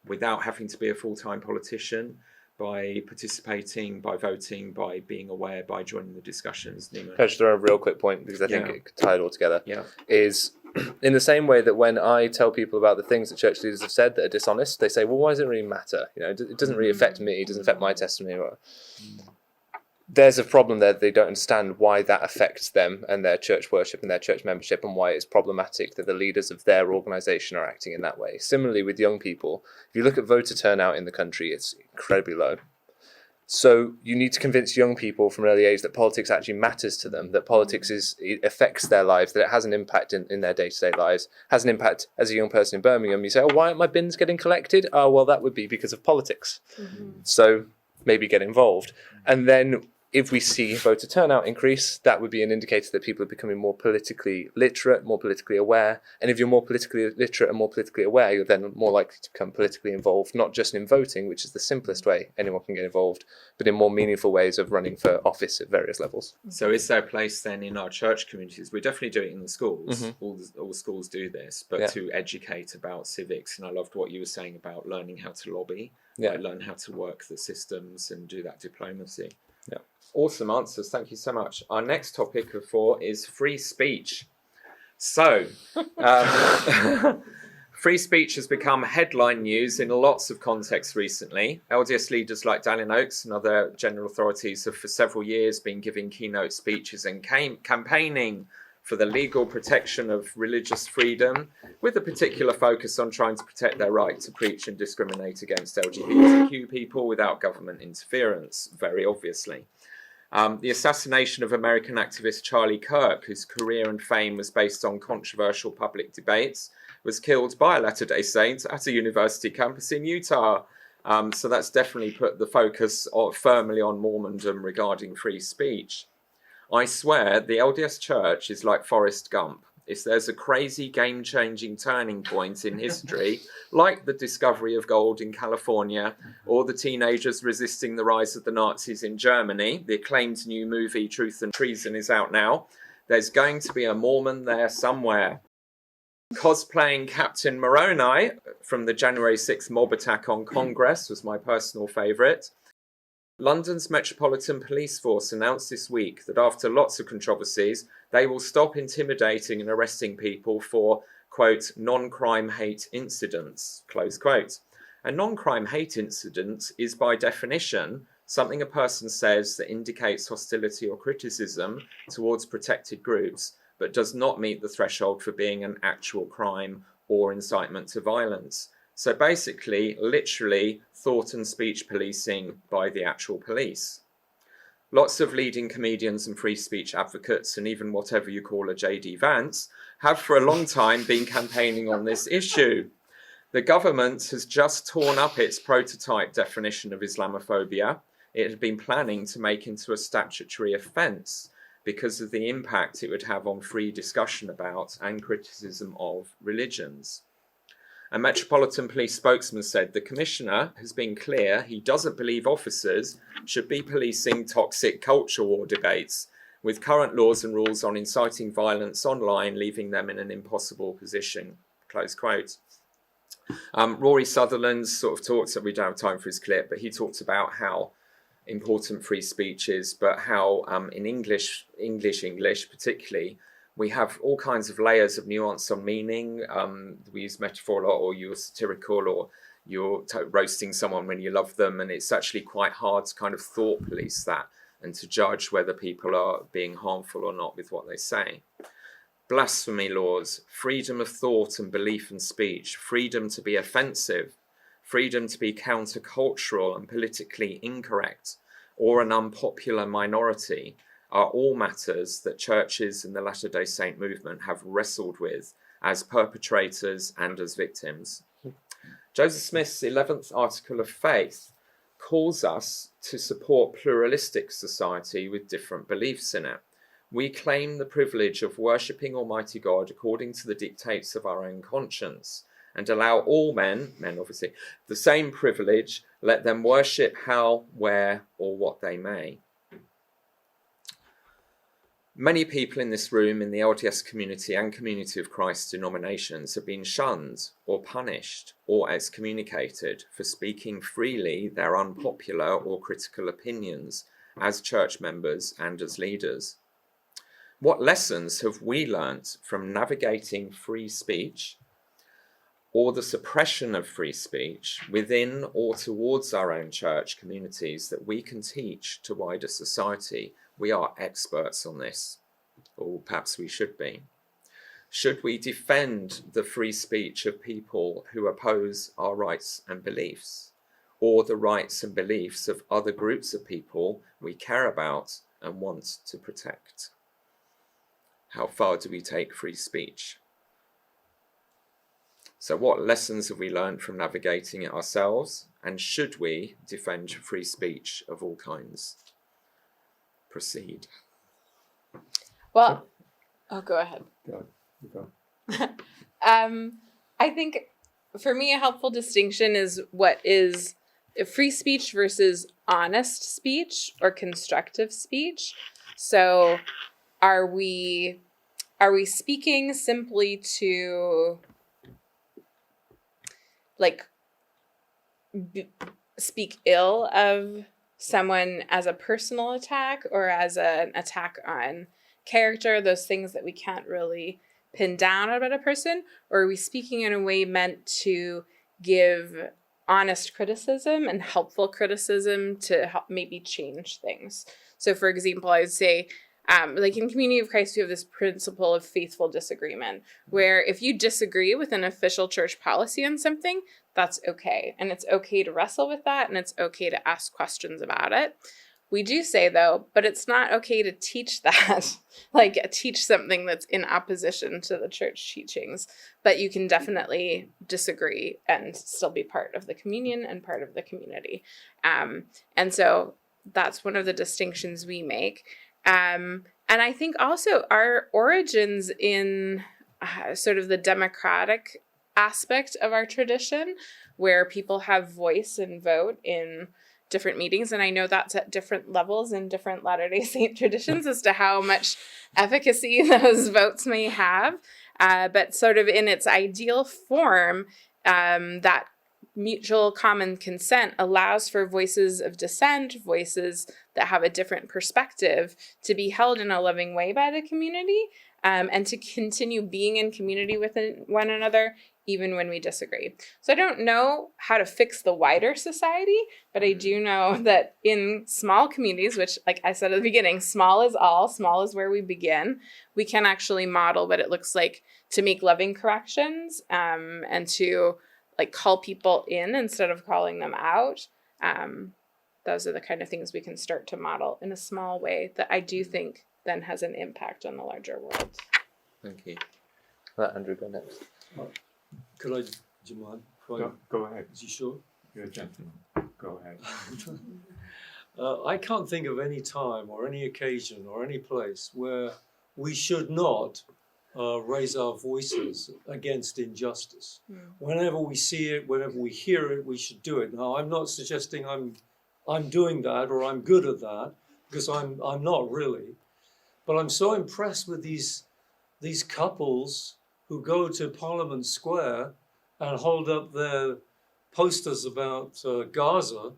without having to be a full-time politician, by participating, by voting, by being aware, by joining the discussions. Nemo. Can I just throw a real quick point, because I think it could tie it all together, Yeah. is in the same way that when I tell people about the things that church leaders have said that are dishonest, they say, well, why does it really matter? It doesn't really affect me, it doesn't affect my testimony. There's a problem there. They don't understand why that affects them and their church worship and their church membership, and why it's problematic that the leaders of their organisation are acting in that way. Similarly with young people, if you look at voter turnout in the country, it's incredibly low. So you need to convince young people from an early age that politics actually matters to them, that politics it affects their lives, that it has an impact in their day-to-day lives, has an impact as a young person in Birmingham. You say, oh, why aren't my bins getting collected? Oh, well, that would be because of politics. So maybe get involved. And then if we see voter turnout increase, that would be an indicator that people are becoming more politically literate, more politically aware. And if you're more politically literate and more politically aware, you're then more likely to become politically involved, not just in voting, which is the simplest way anyone can get involved, but in more meaningful ways of running for office at various levels. So is there a place then in our church communities? We definitely do it in the schools. All schools do this, but to educate about civics. And I loved what you were saying about learning how to lobby, learn how to work the systems and do that diplomacy. Yeah. Awesome answers. Thank you so much. Our next topic of 4 is free speech. So, free speech has become headline news in lots of contexts recently. LDS leaders like Dalian Oakes and other general authorities have for several years been giving keynote speeches and campaigning for the legal protection of religious freedom, with a particular focus on trying to protect their right to preach and discriminate against LGBTQ people without government interference, very obviously. The assassination of American activist Charlie Kirk, whose career and fame was based on controversial public debates, was killed by a Latter-day Saint at a university campus in Utah. So that's definitely put the focus firmly on Mormondom regarding free speech. I swear the LDS Church is like Forrest Gump. If there's a crazy game-changing turning point in history, like the discovery of gold in California, or the teenagers resisting the rise of the Nazis in Germany, the acclaimed new movie Truth and Treason is out now, there's going to be a Mormon there somewhere. Cosplaying Captain Moroni from the January 6th mob attack on Congress was my personal favourite. London's Metropolitan Police Force announced this week that after lots of controversies, they will stop intimidating and arresting people for, quote, non-crime hate incidents, close quote. A non-crime hate incident is by definition something a person says that indicates hostility or criticism towards protected groups, but does not meet the threshold for being an actual crime or incitement to violence. So basically, literally, thought and speech policing by the actual police. Lots of leading comedians and free speech advocates, and even whatever you call a J.D. Vance, have for a long time been campaigning on this issue. The government has just torn up its prototype definition of Islamophobia. It had been planning to make into a statutory offence because of the impact it would have on free discussion about and criticism of religions. A Metropolitan Police spokesman said the commissioner has been clear he doesn't believe officers should be policing toxic culture war debates, with current laws and rules on inciting violence online leaving them in an impossible position, close quote. Rory Sutherland sort of talks, we don't have time for his clip, but he talks about how important free speech is, but how in English particularly, we have all kinds of layers of nuance on meaning. We use metaphor a lot, or you're satirical, or you're roasting someone when you love them. And it's actually quite hard to kind of thought police that and to judge whether people are being harmful or not with what they say. Blasphemy laws, freedom of thought and belief and speech, freedom to be offensive, freedom to be countercultural and politically incorrect, or an unpopular minority, are all matters that churches and the Latter-day Saint movement have wrestled with as perpetrators and as victims. Joseph Smith's 11th Article of Faith calls us to support pluralistic society with different beliefs in it. We claim the privilege of worshipping Almighty God according to the dictates of our own conscience, and allow all men obviously, the same privilege, let them worship how, where, or what they may. Many people in this room in the LDS community and Community of Christ denominations have been shunned or punished or excommunicated for speaking freely their unpopular or critical opinions as church members and as leaders. What lessons have we learnt from navigating free speech or the suppression of free speech within or towards our own church communities that we can teach to wider society? We are experts on this, or perhaps we should be. Should we defend the free speech of people who oppose our rights and beliefs, or the rights and beliefs of other groups of people we care about and want to protect? How far do we take free speech? So what lessons have we learned from navigating it ourselves, and should we defend free speech of all kinds? proceed. Well, go ahead. Go. I think for me, a helpful distinction is what is free speech versus honest speech or constructive speech. So are we speaking simply to like speak ill of someone as a personal attack or as an attack on character, those things that we can't really pin down about a person? Or are we speaking in a way meant to give honest criticism and helpful criticism to help maybe change things? So for example, I would say, like in Community of Christ, we have this principle of faithful disagreement, where if you disagree with an official church policy on something, that's okay. And it's okay to wrestle with that, and it's okay to ask questions about it. We do say, though, but it's not okay to teach that, like teach something that's in opposition to the church teachings. But you can definitely disagree and still be part of the communion and part of the community. And so that's one of the distinctions we make. And I think also our origins in sort of the democratic aspect of our tradition, where people have voice and vote in different meetings. And I know that's at different levels in different Latter-day Saint traditions as to how much efficacy those votes may have. But sort of in its ideal form, that mutual common consent allows for voices of dissent, voices that have a different perspective, to be held in a loving way by the community, and to continue being in community with one another, even when we disagree. So I don't know how to fix the wider society, but I do know that in small communities, which, like I said at the beginning, small is all, small is where we begin, we can actually model what it looks like to make loving corrections, and to like call people in instead of calling them out. Those are the kind of things we can start to model in a small way that I do think then has an impact on the larger world. Thank you. Let Andrew go next. Could I, do you mind? Go ahead. Is you sure? You're a gentleman. Go ahead. I can't think of any time or any occasion or any place where we should not raise our voices against injustice. Whenever we see it, whenever we hear it, we should do it. Now, I'm not suggesting I'm doing that or I'm good at that, because I'm not really. But I'm so impressed with these couples who go to Parliament Square and hold up their posters about Gaza,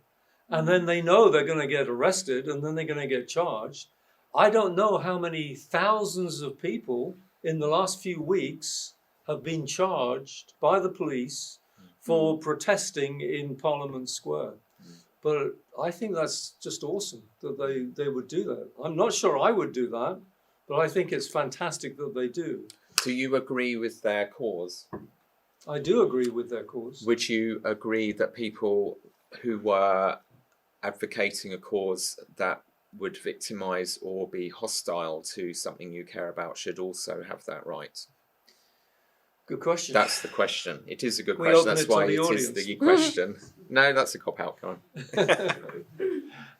and then they know they're going to get arrested and then they're going to get charged. I don't know how many thousands of people in the last few weeks have been charged by the police for protesting in Parliament Square. But I think that's just awesome that they would do that. I'm not sure I would do that, but I think it's fantastic that they do. Do you agree with their cause? I do agree with their cause. Would you agree that people who were advocating a cause that would victimize or be hostile to something you care about should also have that right? Good question. That's the question. It is a good We question. open That's it to why the it audience. is the question. No, that's a cop-out. Go on.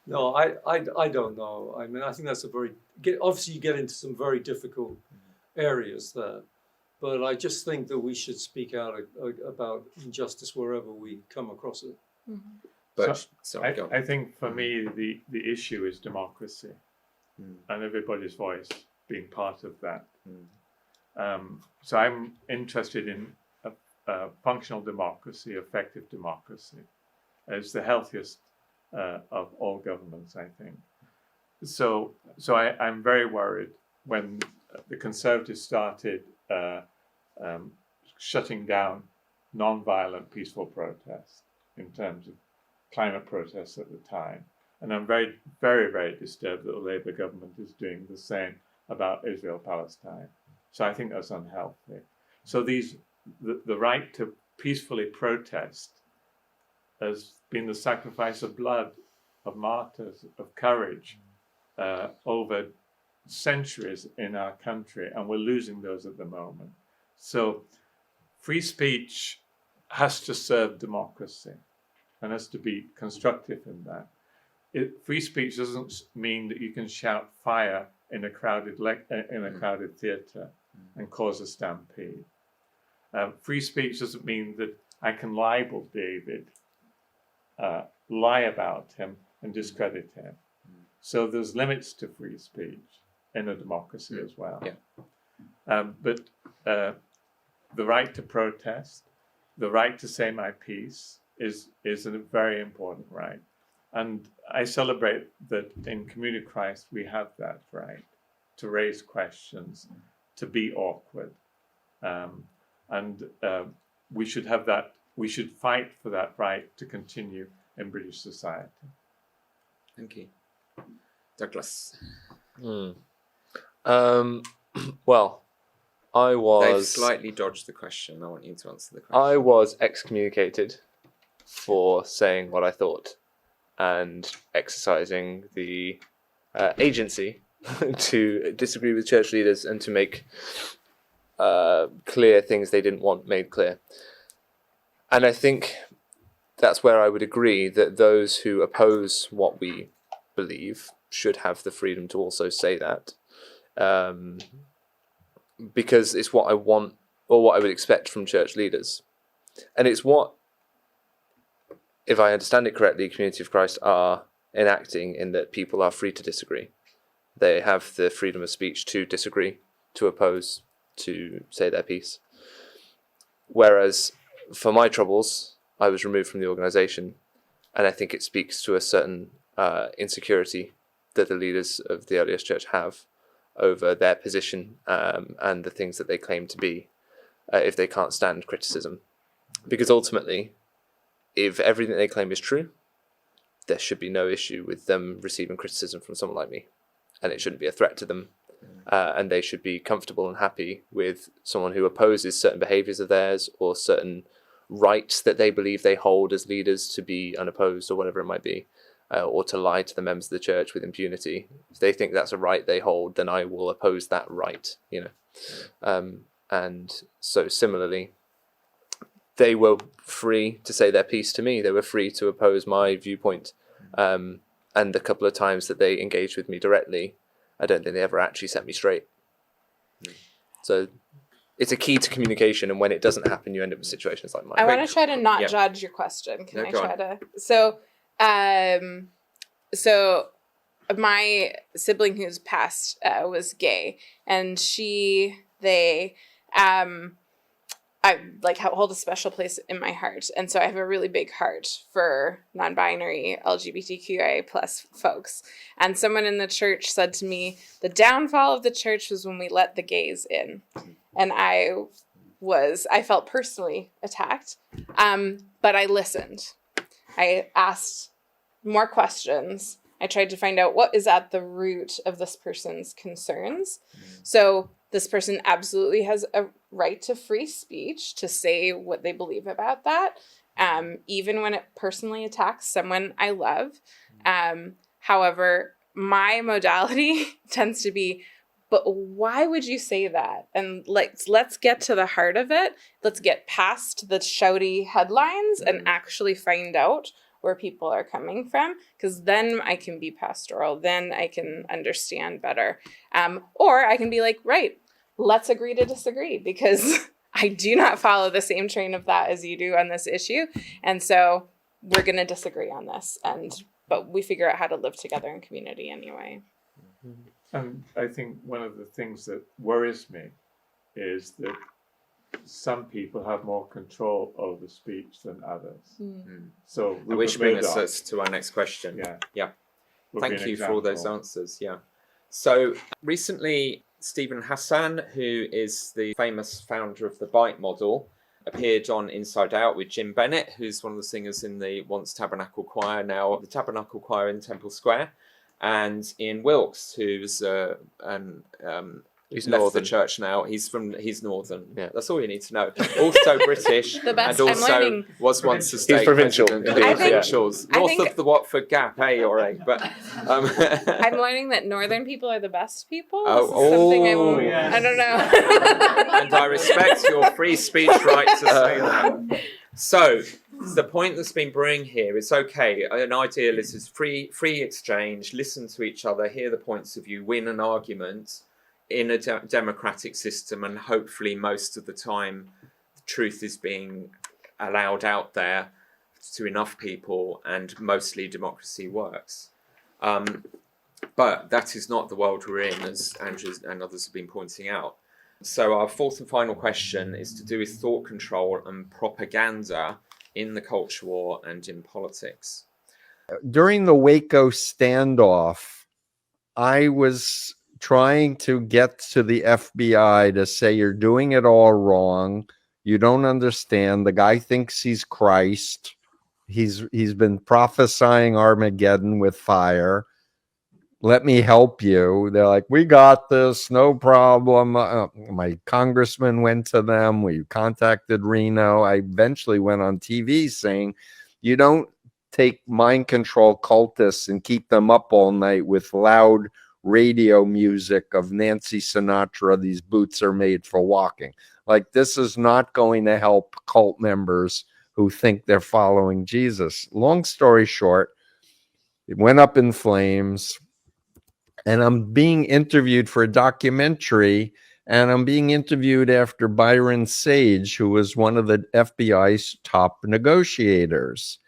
No, I don't know. I mean, I think that's obviously you get into some very difficult areas there. But I just think that we should speak out about injustice wherever we come across it. But sorry, go on. I think for me, the issue is democracy and everybody's voice being part of that. So I'm interested in a functional democracy, effective democracy, as the healthiest of all governments, I think. So I'm very worried when the Conservatives started shutting down non-violent peaceful protests in terms of climate protests at the time. And I'm very, very, very disturbed that the Labour government is doing the same about Israel-Palestine. So I think that's unhealthy. So the right to peacefully protest has been the sacrifice of blood, of martyrs, of courage over centuries in our country, and we're losing those at the moment. So free speech has to serve democracy and has to be constructive in that. free speech doesn't mean that you can shout fire in a crowded theatre and cause a stampede. Free speech doesn't mean that I can libel David, lie about him, and discredit him. So there's limits to free speech in a democracy as well. Yeah. But the right to protest, the right to say my piece is a very important right. And I celebrate that in Community Christ we have that right to raise questions, to be awkward. And we should have that, we should fight for that right to continue in British society. Thank you. Douglas. Well, I was... They've slightly dodged the question. I want you to answer the question. I was excommunicated for saying what I thought and exercising the agency to disagree with church leaders and to make clear things they didn't want made clear. And I think that's where I would agree that those who oppose what we believe should have the freedom to also say that. Because it's what I want, or what I would expect from church leaders. And it's what, if I understand it correctly, Community of Christ are enacting, in that people are free to disagree. They have the freedom of speech to disagree, to oppose, to say their piece. Whereas for my troubles, I was removed from the organisation, and I think it speaks to a certain insecurity that the leaders of the LDS Church have over their position and the things that they claim to be, if they can't stand criticism. Because ultimately, if everything they claim is true, there should be no issue with them receiving criticism from someone like me, and it shouldn't be a threat to them, and they should be comfortable and happy with someone who opposes certain behaviours of theirs or certain rights that they believe they hold as leaders to be unopposed, or whatever it might be, or to lie to the members of the church with impunity. If they think that's a right they hold, then I will oppose that right, you know. And so similarly, they were free to say their piece to me. They were free to oppose my viewpoint. And the couple of times that they engaged with me directly, I don't think they ever actually set me straight. So it's a key to communication, and when it doesn't happen, you end up with situations like mine. I want to try to not judge your question. Can I try to? So my sibling who's passed was gay, and I hold a special place in my heart, and so I have a really big heart for non-binary LGBTQIA plus folks. And someone in the church said to me, the downfall of the church was when we let the gays in, and I felt personally attacked, but I listened. I asked more questions. I tried to find out what is at the root of this person's concerns. So this person absolutely has a right to free speech, to say what they believe about that, even when it personally attacks someone I love. However, my modality tends to be, but why would you say that? And let's get to the heart of it. Let's get past the shouty headlines and actually find out where people are coming from, because then I can be pastoral, then I can understand better. Or I can be like, right, let's agree to disagree, because I do not follow the same train of thought as you do on this issue. And so we're going to disagree on this, but we figure out how to live together in community anyway. And I think one of the things that worries me is that some people have more control over speech than others. So which brings us to our next question. Yeah. Thank you for all those answers. Yeah. So recently, Stephen Hassan, who is the famous founder of the Bite model, appeared on Inside Out with Jim Bennett, who's one of the singers in the once Tabernacle Choir, now the Tabernacle Choir in Temple Square, and Ian Wilkes, who's he's left northern. the church now. He's northern. Yeah, that's all you need to know. Also British, The best. and also was once a stake provincial. president. I He's think- provincials, north of the Watford Gap, or but I'm learning that northern people are the best people. Oh, This is something yes. I don't know. and I respect your free speech right to say that. So, the point that's been brewing here is, okay, an idealist is free exchange, listen to each other, hear the points of view, win an argument in a democratic system, and hopefully most of the time the truth is being allowed out there to enough people, and mostly democracy works. But that is not the world we're in, as Andrew and others have been pointing out. So our fourth and final question is to do with thought control and propaganda in the culture war and in politics. During the Waco standoff, I was trying to get to the FBI to say, you're doing it all wrong. You don't understand. The guy thinks he's Christ. He's been prophesying Armageddon with fire. Let me help you. They're like, we got this, no problem. My congressman went to them. We contacted Reno. I eventually went on TV saying, you don't take mind control cultists and keep them up all night with loud radio music of Nancy Sinatra. These boots are made for walking. Like, this is not going to help cult members who think they're following Jesus. Long story short, it went up in flames. And I'm being interviewed for a documentary, and I'm being interviewed after Byron Sage, who was one of the FBI's top negotiators.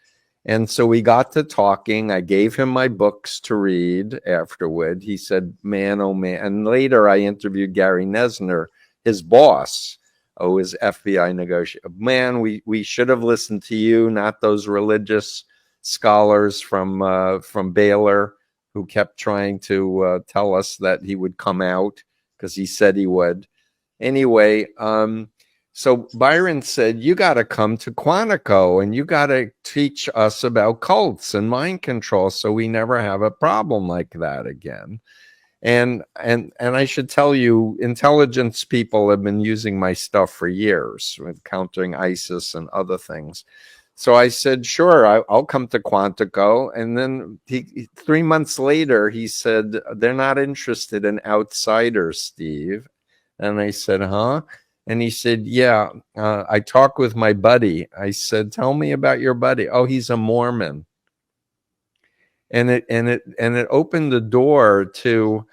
And so we got to talking. I gave him my books to read afterward. He said, man, oh man. And later I interviewed Gary Nesner, his boss, who is FBI negotiator. Man, we should have listened to you, not those religious scholars from Baylor, who kept trying to tell us that he would come out because he said he would. Anyway, so Byron said, you got to come to Quantico and you got to teach us about cults and mind control so we never have a problem like that again. And I should tell you, intelligence people have been using my stuff for years with countering ISIS and other things. So I said, sure, I'll come to Quantico. And then 3 months later, he said, they're not interested in outsiders, Steve. And I said, huh? And he said, yeah, I talked with my buddy. I said, tell me about your buddy. Oh, he's a Mormon. And it opened the door to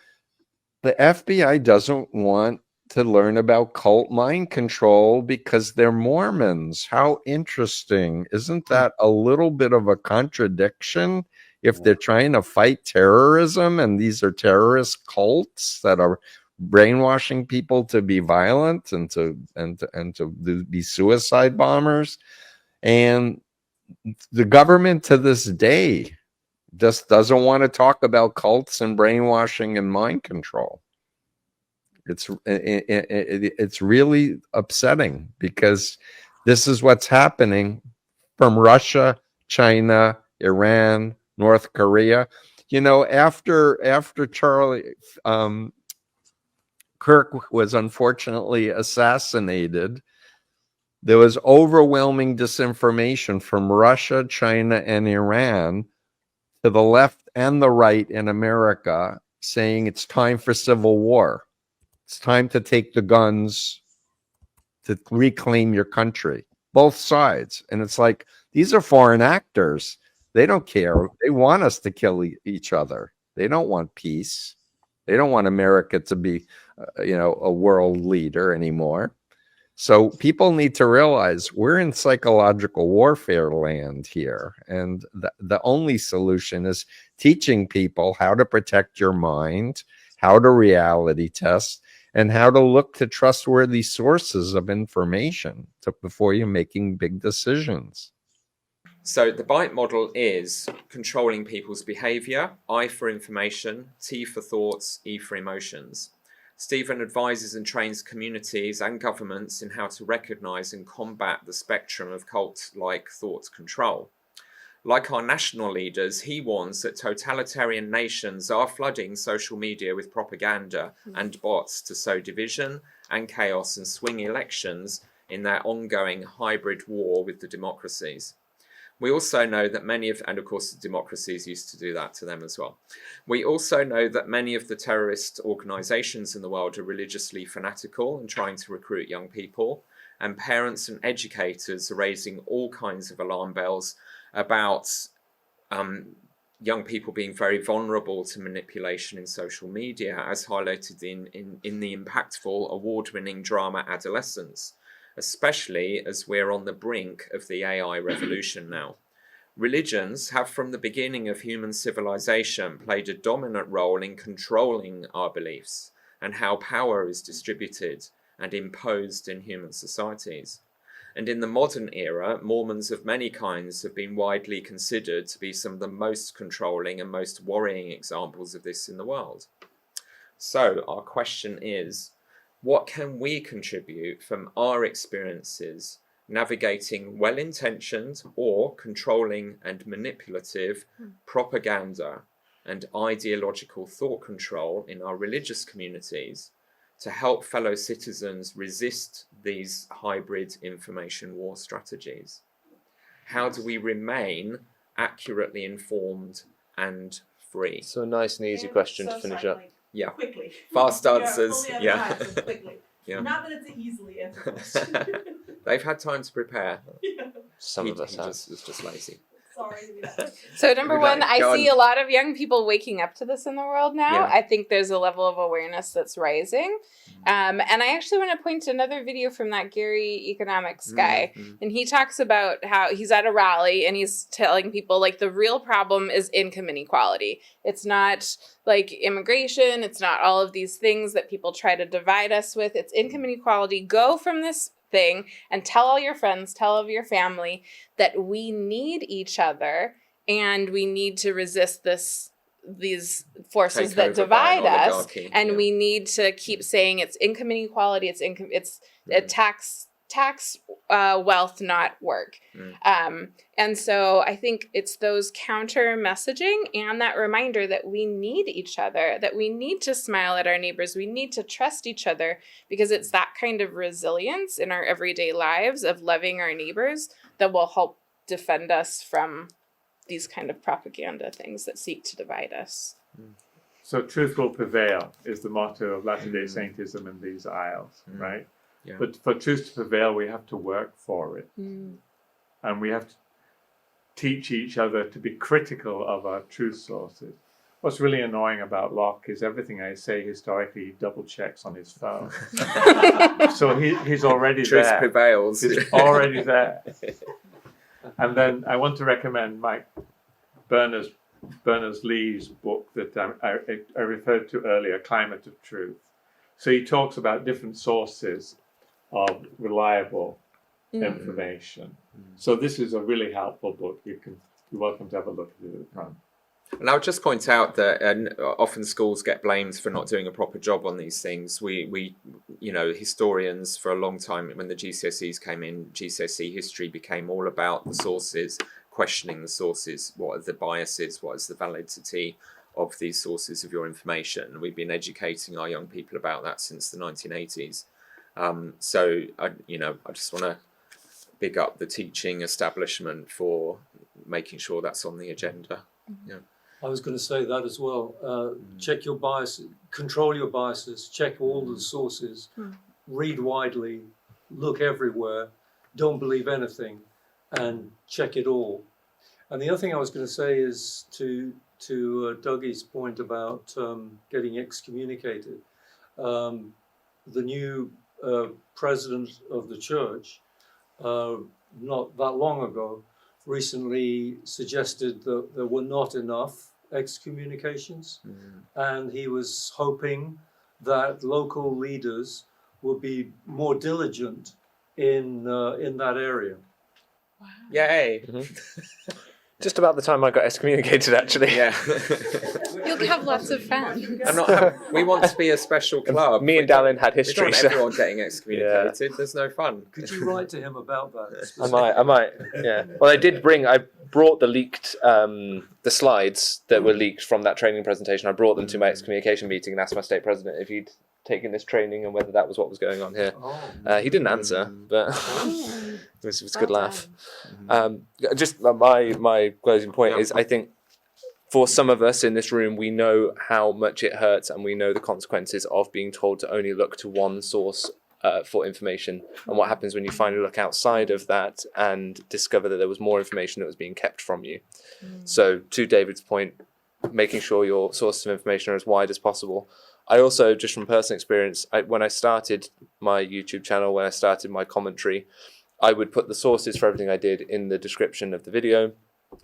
the FBI doesn't want to learn about cult mind control because they're Mormons. How interesting. Isn't that a little bit of a contradiction if they're trying to fight terrorism and these are terrorist cults that are brainwashing people to be violent and to be suicide bombers? And the government to this day just doesn't want to talk about cults and brainwashing and mind control. It's really upsetting because this is what's happening from Russia, China, Iran, North Korea. You know, after Charlie Kirk was unfortunately assassinated, there was overwhelming disinformation from Russia, China, and Iran to the left and the right in America saying it's time for civil war. It's time to take the guns to reclaim your country. Both sides. And it's like, these are foreign actors. They don't care. They want us to kill each other. They don't want peace. They don't want America to be, a world leader anymore. So people need to realize we're in psychological warfare land here. And the only solution is teaching people how to protect your mind, how to reality test, and how to look to trustworthy sources of information before you're making big decisions. So the BITE model is controlling people's behavior, I for information, T for thoughts, E for emotions. Stephen advises and trains communities and governments in how to recognize and combat the spectrum of cult-like thought control. Like our national leaders, he warns that totalitarian nations are flooding social media with propaganda and bots to sow division and chaos and swing elections in their ongoing hybrid war with the democracies. We also know that and of course the democracies used to do that to them as well. We also know that many of the terrorist organizations in the world are religiously fanatical and trying to recruit young people. and parents and educators are raising all kinds of alarm bells about young people being very vulnerable to manipulation in social media, as highlighted in the impactful award-winning drama Adolescence, especially as we're on the brink of the AI revolution now. Religions have from the beginning of human civilization played a dominant role in controlling our beliefs and how power is distributed and imposed in human societies. And in the modern era, Mormons of many kinds have been widely considered to be some of the most controlling and most worrying examples of this in the world. So our question is, what can we contribute from our experiences navigating well-intentioned or controlling and manipulative propaganda and ideological thought control in our religious communities to help fellow citizens resist these hybrid information war strategies? How do we remain accurately informed and free? So a nice and easy question to finish up. Yeah. Quickly. Fast answers. Fully Yeah. out of time, so quickly. Yeah. Not that it's an easily answered question. They've had time to prepare. Some of us He have. was just lazy. Sorry to be that. So number We'd one, like- I go see on. a lot of young people waking up to this in the world now. Yeah. I think there's a level of awareness that's rising. And I actually want to point to another video from that Gary economics guy. And he talks about how he's at a rally and he's telling people, like, the real problem is income inequality. It's not like immigration. It's not all of these things that people try to divide us with. It's income inequality. Go from this thing and tell all your friends, tell all of your family that we need each other and we need to resist these forces that Takeover by an divide us, oligarchy, and yeah. we need to keep saying it's income inequality, it's tax wealth, not work. And so I think it's those counter messaging and that reminder that we need each other, that we need to smile at our neighbors, we need to trust each other, because it's that kind of resilience in our everyday lives of loving our neighbors that will help defend us from these kind of propaganda things that seek to divide us. So truth will prevail is the motto of Latter-day Saintism in these aisles, right? Yeah. But for truth to prevail, we have to work for it. And we have to teach each other to be critical of our truth sources. What's really annoying about Locke is everything I say historically he double checks on his phone. So he's already Truth there. prevails. He's already there. And then I want to recommend Mike Berners-Lee's book that I referred to earlier, Climate of Truth. So he talks about different sources of reliable information. So this is a really helpful book. You're welcome to have a look at it at the front. And I would just point out that often schools get blamed for not doing a proper job on these things. We historians for a long time, when the GCSEs came in, GCSE history became all about the sources, questioning the sources, what are the biases, what is the validity of these sources of your information. And we've been educating our young people about that since the 1980s. So I just want to big up the teaching establishment for making sure that's on the agenda. Yeah. I was going to say that as well. Check your biases, control your biases, check all the sources, read widely, look everywhere, don't believe anything, and check it all. And the other thing I was going to say is to Dougie's point about getting excommunicated. The new president of the church, not that long ago, recently suggested that there were not enough excommunications, and he was hoping that local leaders would be more diligent in that area. Wow. Yay! Just about the time I got excommunicated, actually. Yeah. You'll have lots of fun. We want to be a special club. Me and Dallin had We history. don't want everyone getting excommunicated. Yeah. There's no fun. Could you write to him about that? I might. Yeah. Well, I brought the leaked, the slides that were leaked from that training presentation. I brought them to my excommunication meeting and asked my stake president if he'd taken this training and whether that was what was going on here. He didn't answer, but it was a good laugh. Just my closing point is, I think for some of us in this room, we know how much it hurts and we know the consequences of being told to only look to one source for information, and what happens when you finally look outside of that and discover that there was more information that was being kept from you. So to David's point, making sure your sources of information are as wide as possible. I also, just from personal experience, when I started my YouTube channel, when I started my commentary, I would put the sources for everything I did in the description of the video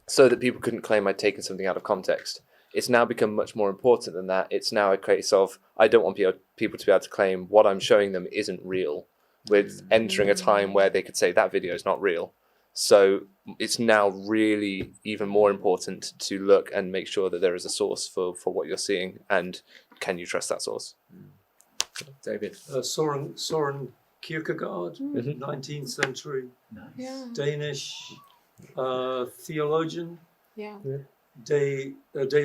so that people couldn't claim I'd taken something out of context. It's now become much more important than that. It's now a case of, I don't want people to be able to claim what I'm showing them isn't real. We're entering a time where they could say that video is not real. So it's now really even more important to look and make sure that there is a source for what you're seeing, and can you trust that source? David. Soren Kierkegaard, 19th century, Danish theologian. De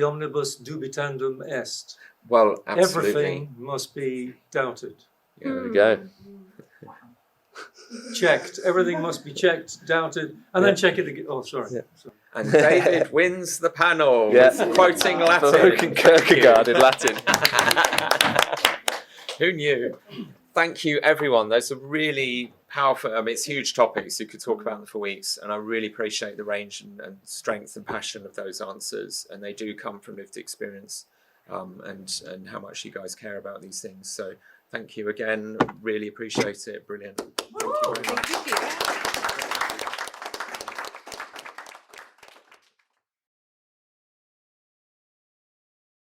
omnibus dubitandum est. Well, absolutely. Everything must be doubted. Yeah, there we go. Checked. Everything must be checked, doubted, and then check it again. Oh, sorry. Yeah. And David wins the panel with quoting Latin. Quoting Kierkegaard in Latin. Who knew? Thank you, everyone. Those are really powerful. I mean, it's huge topics. You could talk about them for weeks, and I really appreciate the range and strength and passion of those answers. And they do come from lived experience, and how much you guys care about these things. So thank you again. Really appreciate it. Brilliant. Thank you very much.